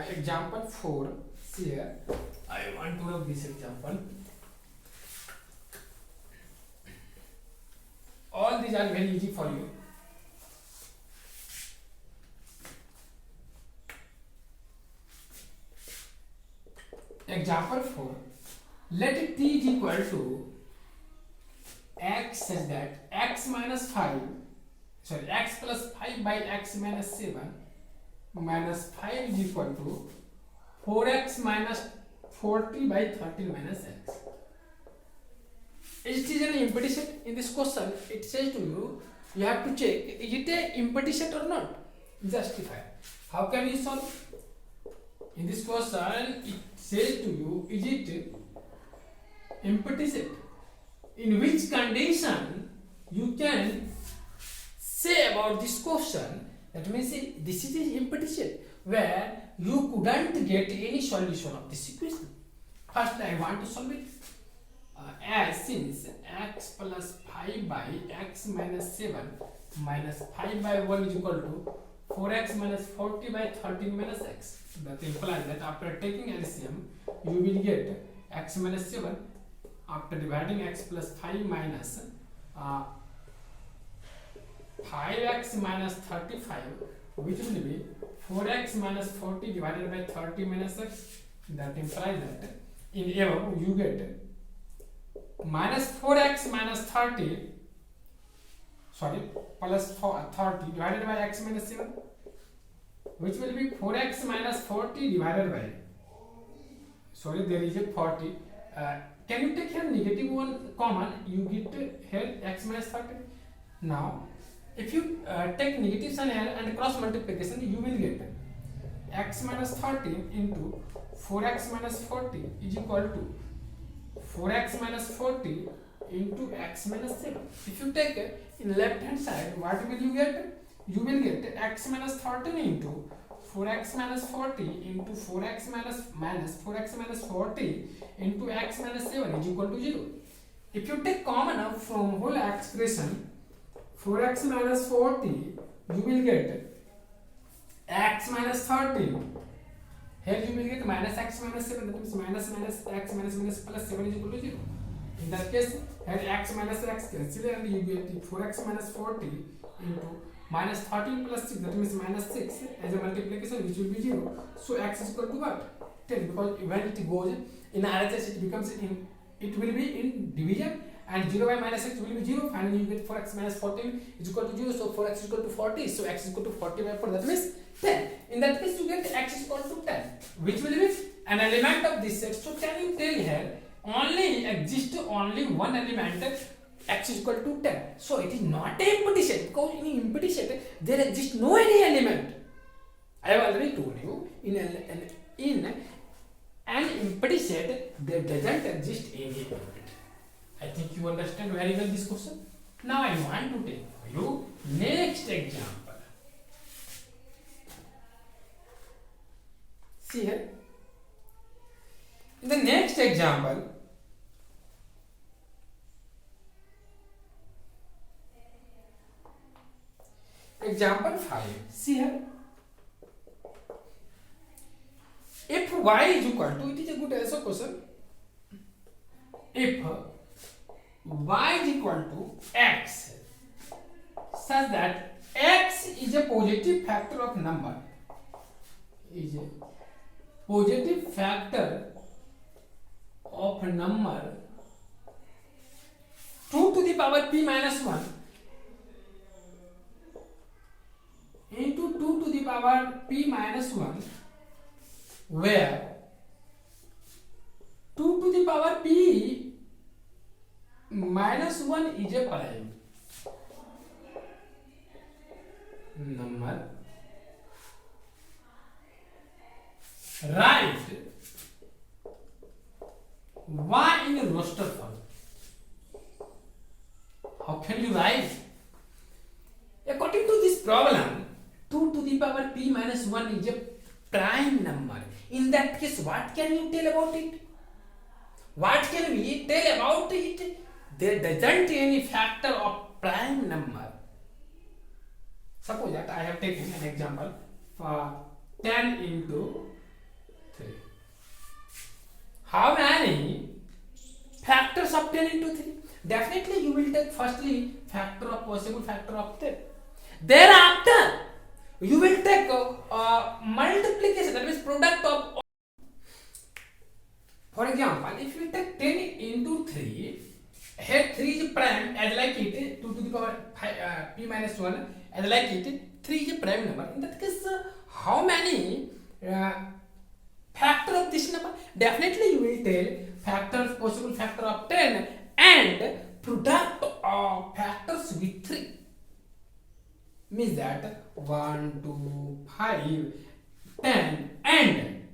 Example 4. See here. I want to have this example. All these are very easy for you. Example 4. Let it t is equal to x such that x minus 5, sorry, x plus 5 by x minus 7 minus 5 is equal to 4x minus 40 by 13 minus x. It is an empty set. In this question, it says to you, you have to check, is it an empty set or not? Justify. How can you solve? In this question, it says to you, is it empty set? In which condition you can say about this question, that means this is an empty set where you couldn't get any solution of this equation. First, I want to solve it. As since x plus 5 by x minus 7 minus 5 by 1 is equal to 4x minus 40 by 13 minus x. That implies that after taking LCM, you will get x minus 7 after dividing x plus 5 minus 5x minus 35, which will be 4x minus 40 divided by 30 minus x. That implies that in above you get minus 4x minus 30, sorry, plus 30 divided by x minus 7, which will be 4x minus 40 divided by, sorry, there is a 40. Can you take here negative 1 common? You get here x minus 30. Now, if you take negative sign here and cross multiplication, you will get x minus 30 into 4x minus 40 is equal to 4x minus 40 into x minus 7. If you take in left hand side, what will you get? You will get x minus 13 into 4x minus 40 into 4x minus 4x minus 40 into x minus 7 is equal to 0. If you take common out from whole expression 4x minus 40, you will get x minus 13. Here you will get minus x minus 7, that means minus x minus plus 7 is equal to 0. In that case, here x minus x cancel and you get 4x minus 40 into minus 13 plus 6, that means minus 6 as a multiplication, which will be 0. So x is equal to what? 10, because when it goes in RHS, it becomes in, it will be in division, and 0 by minus x will be 0. Finally, you get 4x minus 14 is equal to 0. So 4x is equal to 40. So x is equal to 40 by 4. That means 10. In that case, you get x is equal to 10, which will be an element of this set. So can you tell here only exists only one element x is equal to 10. So it is not a empty set, because in empty set there exists no any element. I have already told you in an empty set there doesn't exist any element. I think you understand very well this question. Now I want to take you next example. See here. In the next example, example 5. See here. If y is equal to, it is a good answer question. If y is equal to x, such that x is a positive factor of number, is a positive factor of number 2 to the power p minus 1 into 2 to the power p minus 1, where 2 to the power p minus 1 is a prime number, write y in a roster form. How can you write? According to this problem, 2 to the power p minus 1 is a prime number. In that case, what can you tell about it? What can we tell about it? There doesn't any factor of prime number. Suppose that I have taken an example for 10 into 3. How many factors of 10 into 3? Definitely you will take firstly factor of possible factor of 10. Thereafter you will take multiplication, that means product of. For example, if you take 10 into 3, here 3 is prime, as like it 2 to the power p minus 1, as like it 3 is a prime number. In that case, how many factor of this number? Definitely you will tell factors, possible factor of 10 and product of factors with 3. Means that 1, 2, 5, 10 and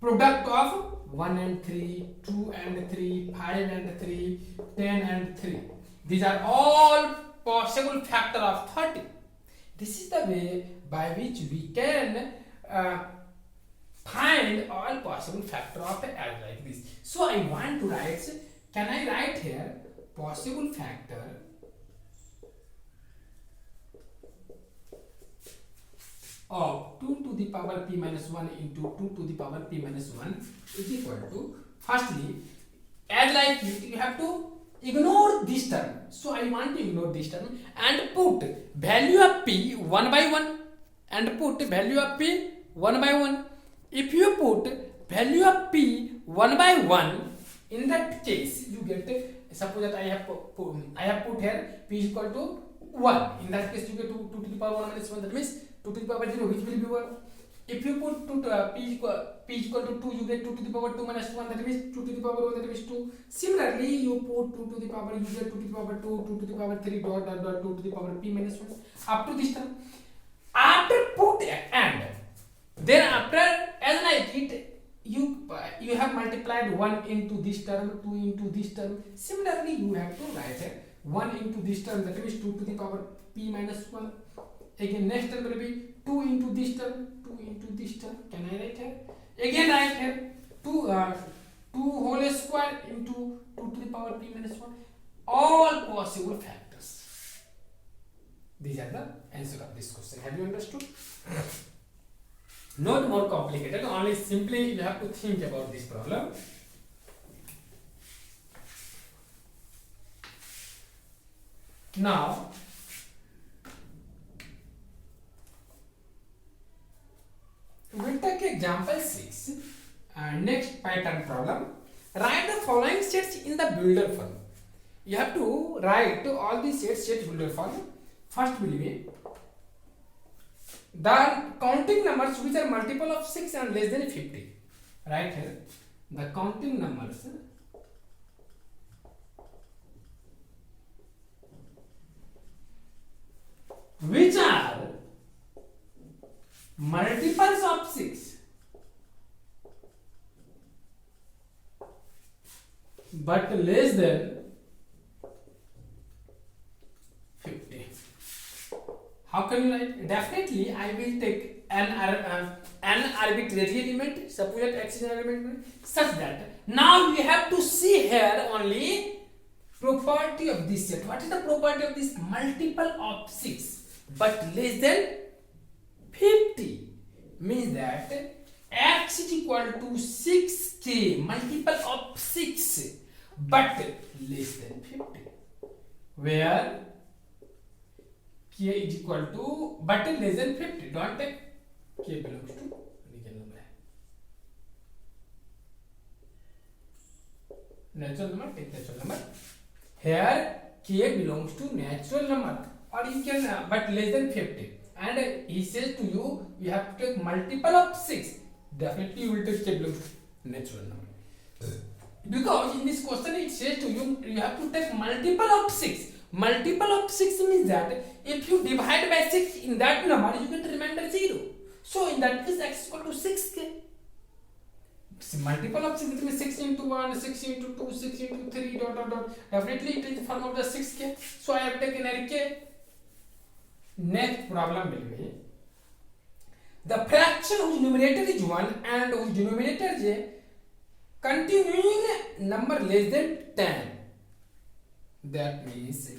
product of 1 and 3, 2 and 3, 5 and 3, 10 and 3. These are all possible factor of 30. This is the way by which we can find all possible factor of a array like this. So I want to write, can I write here possible factor of 2 to the power p minus 1 into 2 to the power p minus 1 is equal to, firstly, as like you have to ignore this term. So I want to ignore this term and put value of p 1 by 1 and put value of p 1 by 1. If you put value of p 1 by 1, in that case you get, suppose that I have put here p is equal to 1. In that case you get 2 to the power 1 minus 1, that means 2 to the power 0, which will be 1. If you put p is equal to 2, you get 2 to the power 2 minus 1, that means 2 to the power 1, that means 2. Similarly, you put 2 to the power, you get 2 to the power 2, 2 to the power 3, dot, 2 to the power p minus 1, up to this term. After put and, then after, as like it, you have multiplied 1 into this term, 2 into this term. Similarly, you have to write 1 into this term, that means 2 to the power p minus 1. Again, next term will be 2 into this term, 2 into this term. Can I write here? Again, write here 2 whole square into 2 to the power p minus 1. All possible factors. These are the answer of this question. Have you understood? Not more complicated, only simply you have to think about this problem. Now, we'll take example 6. Next pattern problem. Write the following sets in the builder form. You have to write all these sets builder form. First will be the counting numbers which are multiple of 6 and less than 50. Right here, the counting numbers which are multiples of 6 but less than 50. How can you write? Definitely I will take an arbitrary element, suppose that x is an element, such that now we have to see here only property of this set. What is the property of this? Multiple of 6 but less than 50 means that x is equal to 6k multiple of 6 but less than 50, where k is equal to but less than 50. Don't take k belongs to real number. Natural number, take natural number. Here k belongs to natural number, or you can but less than 50. And he says to you, you have to take multiple of 6. Definitely you will take k belongs to natural number. Because in this question it says to you, you have to take multiple of 6. Multiple of 6 means that if you divide by 6 in that number, you get remainder 0. So in that case, x is equal to 6k. Multiple of 6, it means 6 into 1, 6 into 2, 6 into 3, dot dot dot. Definitely it is the form of the 6k. So I have taken array k. Next problem will be the fraction whose numerator is 1 and whose denominator is a continuing number less than 10. That means,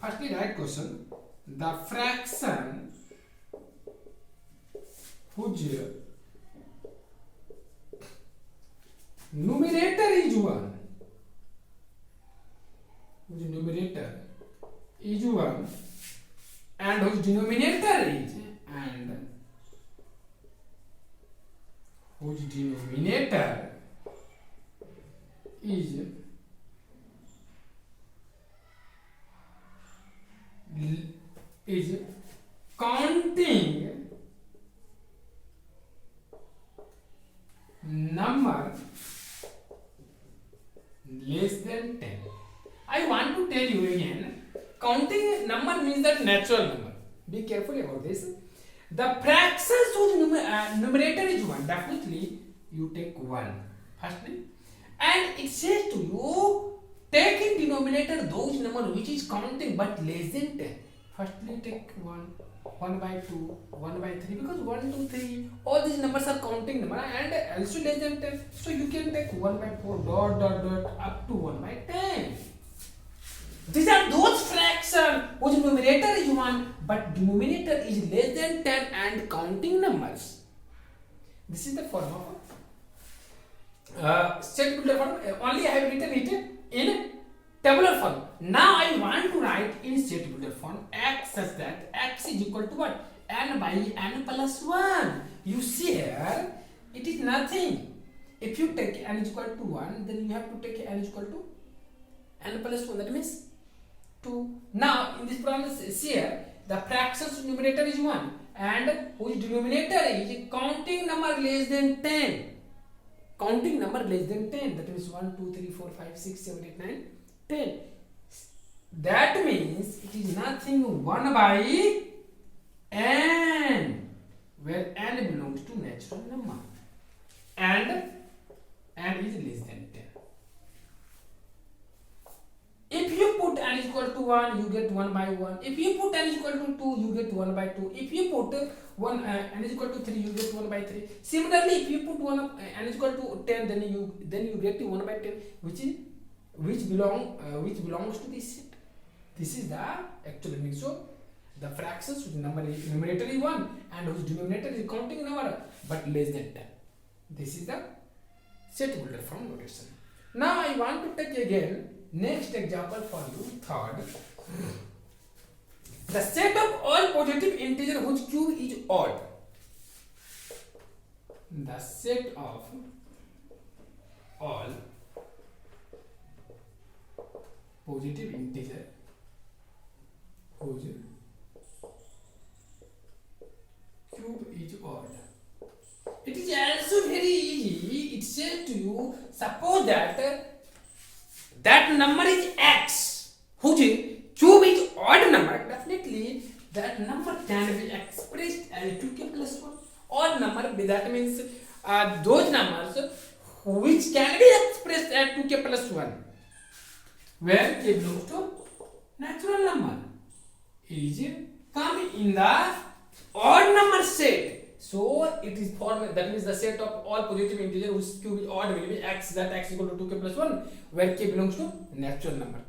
firstly write question, the fraction whose numerator is 1, whose numerator is 1 and whose denominator is is counting number less than 10. I want to tell you again, counting number means that natural number. Be careful about this. The fractions whose numerator is 1, definitely you take 1 firstly, and it says to you take in denominator those number which is counting but less than 10. Firstly take 1, 1 by 2, 1 by 3, because 1, 2, 3 all these numbers are counting number and also less than 10. So you can take 1 by 4 dot dot dot up to 1 by 10. These are those fractions whose numerator is 1 but denominator is less than 10 and counting numbers. This is the form of set builder form. Only I have written it in tabular form. Now I want to write in set builder form x such that x is equal to what? N by n plus 1. You see here, it is nothing. If you take n is equal to 1, then you have to take n is equal to n plus 1. That means 2. Now in this problem, see here, the fractions numerator is 1 and whose denominator is counting number less than 10. Counting number less than 10. That means 1, 2, 3, 4, 5, 6, 7, 8, 9, 10. That means it is nothing 1 by n, where n belongs to natural number and n is less than 10. If you put n is equal to 1, you get 1 by 1. If you put n is equal to 2, you get 1 by 2. If you put n is equal to 3, you get 1 by 3. Similarly, if you put n is equal to 10, then you get 1 by 10, which belongs to this set. This is the actual meaning. So the fractions whose numerator is 1 and whose denominator is counting number but less than 10. This is the set builder form notation. Now I want to take again next example for you. Third, the set of all positive integers whose cube is odd. The set of all positive integer whose cube is odd. It is also very easy. It says to you, suppose that number is x, whose cube is odd number. Definitely that number can be expressed as 2k plus 1. Odd number, that means those numbers which can be expressed as 2k plus 1, where k belongs to natural number, is come in the odd number set. So it is formed, that means the set of all positive integers whose cube is odd will be x, that x equal to 2k plus 1, where k belongs to natural number.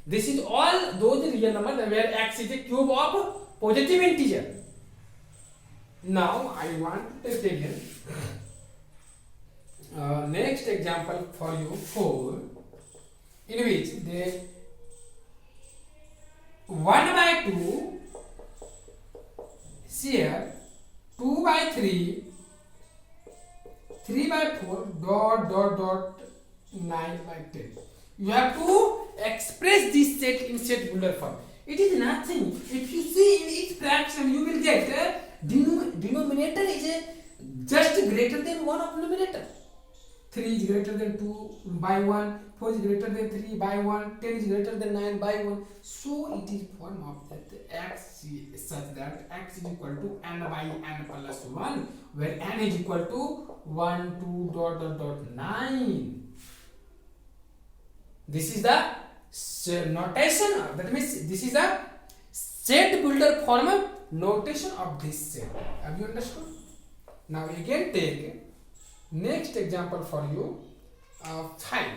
This is all those real numbers where x is a cube of positive integer. Now I want to take again next example for you 4, in which the 1 by 2 share 2 by 3, 3 by 4, dot 9 by 10. You have to express this set in set builder form. It is nothing. If you see in each fraction, you will get denominator is just greater than 1 of numerator. 3 is greater than 2 by 1, 4 is greater than 3 by 1, 10 is greater than 9 by 1. So it is form of that x is such that x is equal to n by n plus 1, where n is equal to 1, 2, dot 9. This is the notation, that means this is the set builder form notation of this set. Have you understood? Now again take next example for you, 5.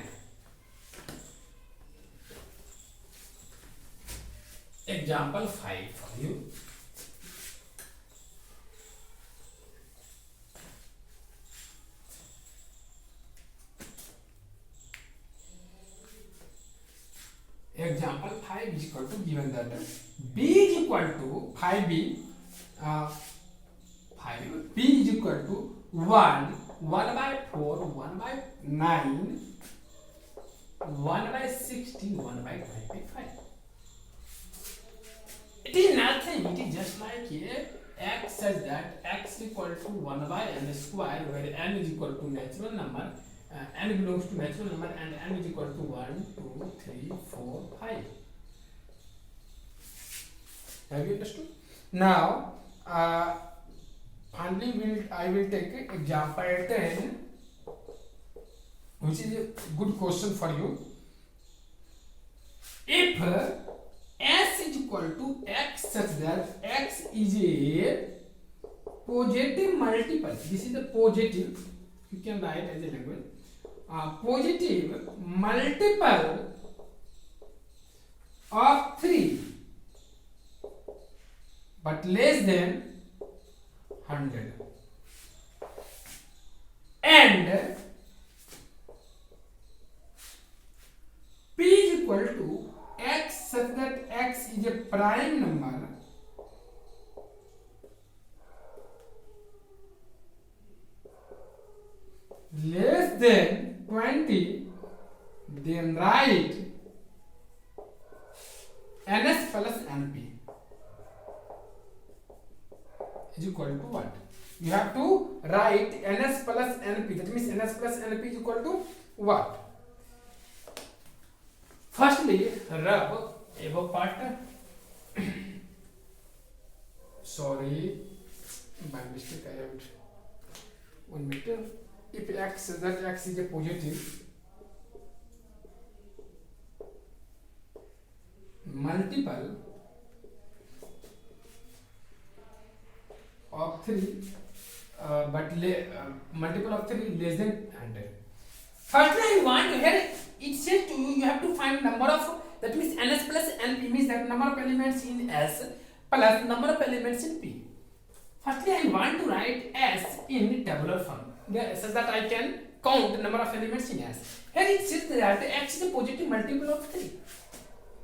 Example 5 for you. Example 5 is equal to, given that b is equal to 5b, 5 b is equal to 1 by 4, 1 by 9, 1 by 16, 1 by 25. It is nothing, it is just like here x says that x equal to 1 by n square, where n is equal to natural number, n belongs to natural number, and n is equal to 1, 2, 3, 4, 5. Have you understood? Now, finally I will take example 10, which is a good question for you. If s is equal to x such that x is a positive multiple, this is the positive, you can write as a language, positive multiple of 3 but less than 100, and p is equal to x such that x is a prime number less than 20, then write ns plus np is equal to what? You have to write ns plus np, that means ns plus np is equal to what? Firstly, rub above part. Sorry, by mistake I have 1 meter. If x, that x is a positive multiple of 3, but multiple of 3 less than 100. Firstly, I want to here it says to you, you have to find number of, that means ns plus np means that number of elements in s plus number of elements in p. Firstly, I want to write s in tabular form, so that I can count number of elements in s. Here it says that x is a positive multiple of 3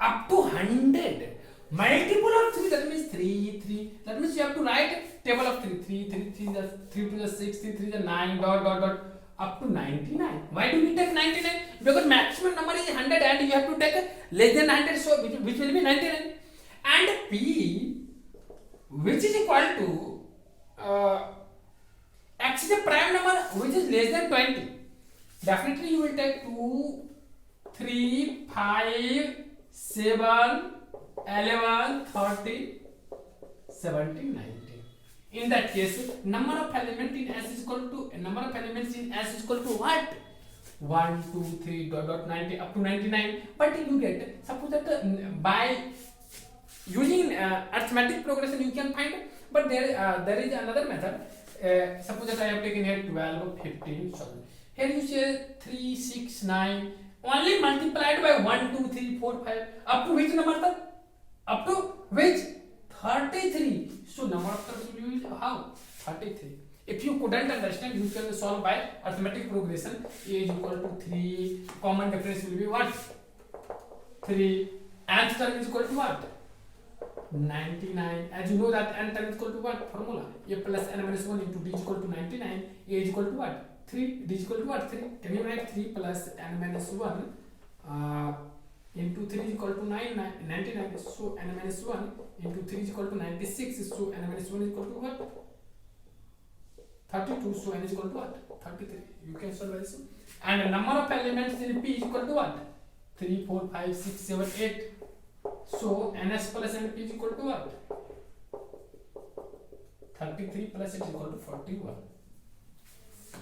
up to 100. Multiple of 3, that means 3, that means you have to write table of 3, 3 to the 6, 3 to the 9, dot up to 99. Why do we take 99? Because maximum number is 100 and you have to take less than 100, so which will be 99. And p, which is equal to x is a prime number which is less than 20. Definitely you will take 2, 3, 5, 7, 11, 30, 70, 90. In that case, number of elements in S is equal to what? 1, 2, 3, dot, dot, 90 up to 99. But you get, suppose that by using arithmetic progression you can find, but there is another method. Suppose that I have taken here 12, 15, sorry. Here you say 3, 6, 9, only multiplied by 1, 2, 3, 4, 5, up to which number, sir? Up to which? 33. So number of terms will be how? 33. If you couldn't understand, you can solve by arithmetic progression. A is equal to 3. Common difference will be what? 3. Nth term is equal to what? 99. As you know that n term is equal to what? Formula. A plus n minus 1 into d is equal to 99. A is equal to what? 3. D is equal to what? 3. Can you write 3 plus n minus 1 into 3 is equal to 99. So n minus 1 into 3 is equal to 96. So n minus 1 is equal to what? 32. So n is equal to what? 33. You can solve this. And the number of elements in P is equal to what? 3, 4, 5, 6, 7, 8. So ns plus np is equal to what? 33 plus it is equal to 41.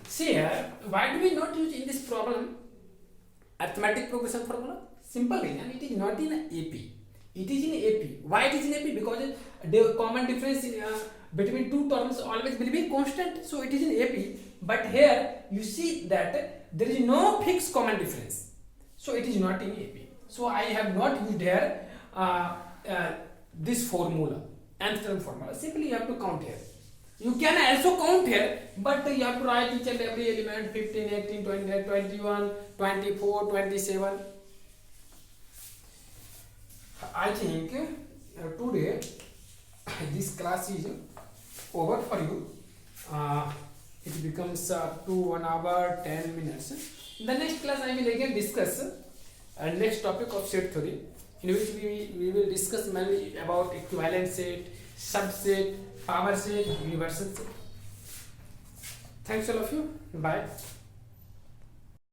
See here, why do we not use in this problem arithmetic progression formula? Simple reason, it is not in AP. It is in AP. Why it is in AP? Because the common difference between two terms always will be constant. So it is in AP. But here you see that there is no fixed common difference. So it is not in AP. So I have not used here this formula, nth term formula. Simply you have to count here. You can also count here, but you have to write each and every element 15, 18, 20, 21, 24, 27. I think today this class is over for you. It becomes up to 1 hour 10 minutes. In the next class I will again discuss next topic of set theory, in which we will discuss mainly about equivalent set, subset, power set, universal set. Thanks all of you. Bye.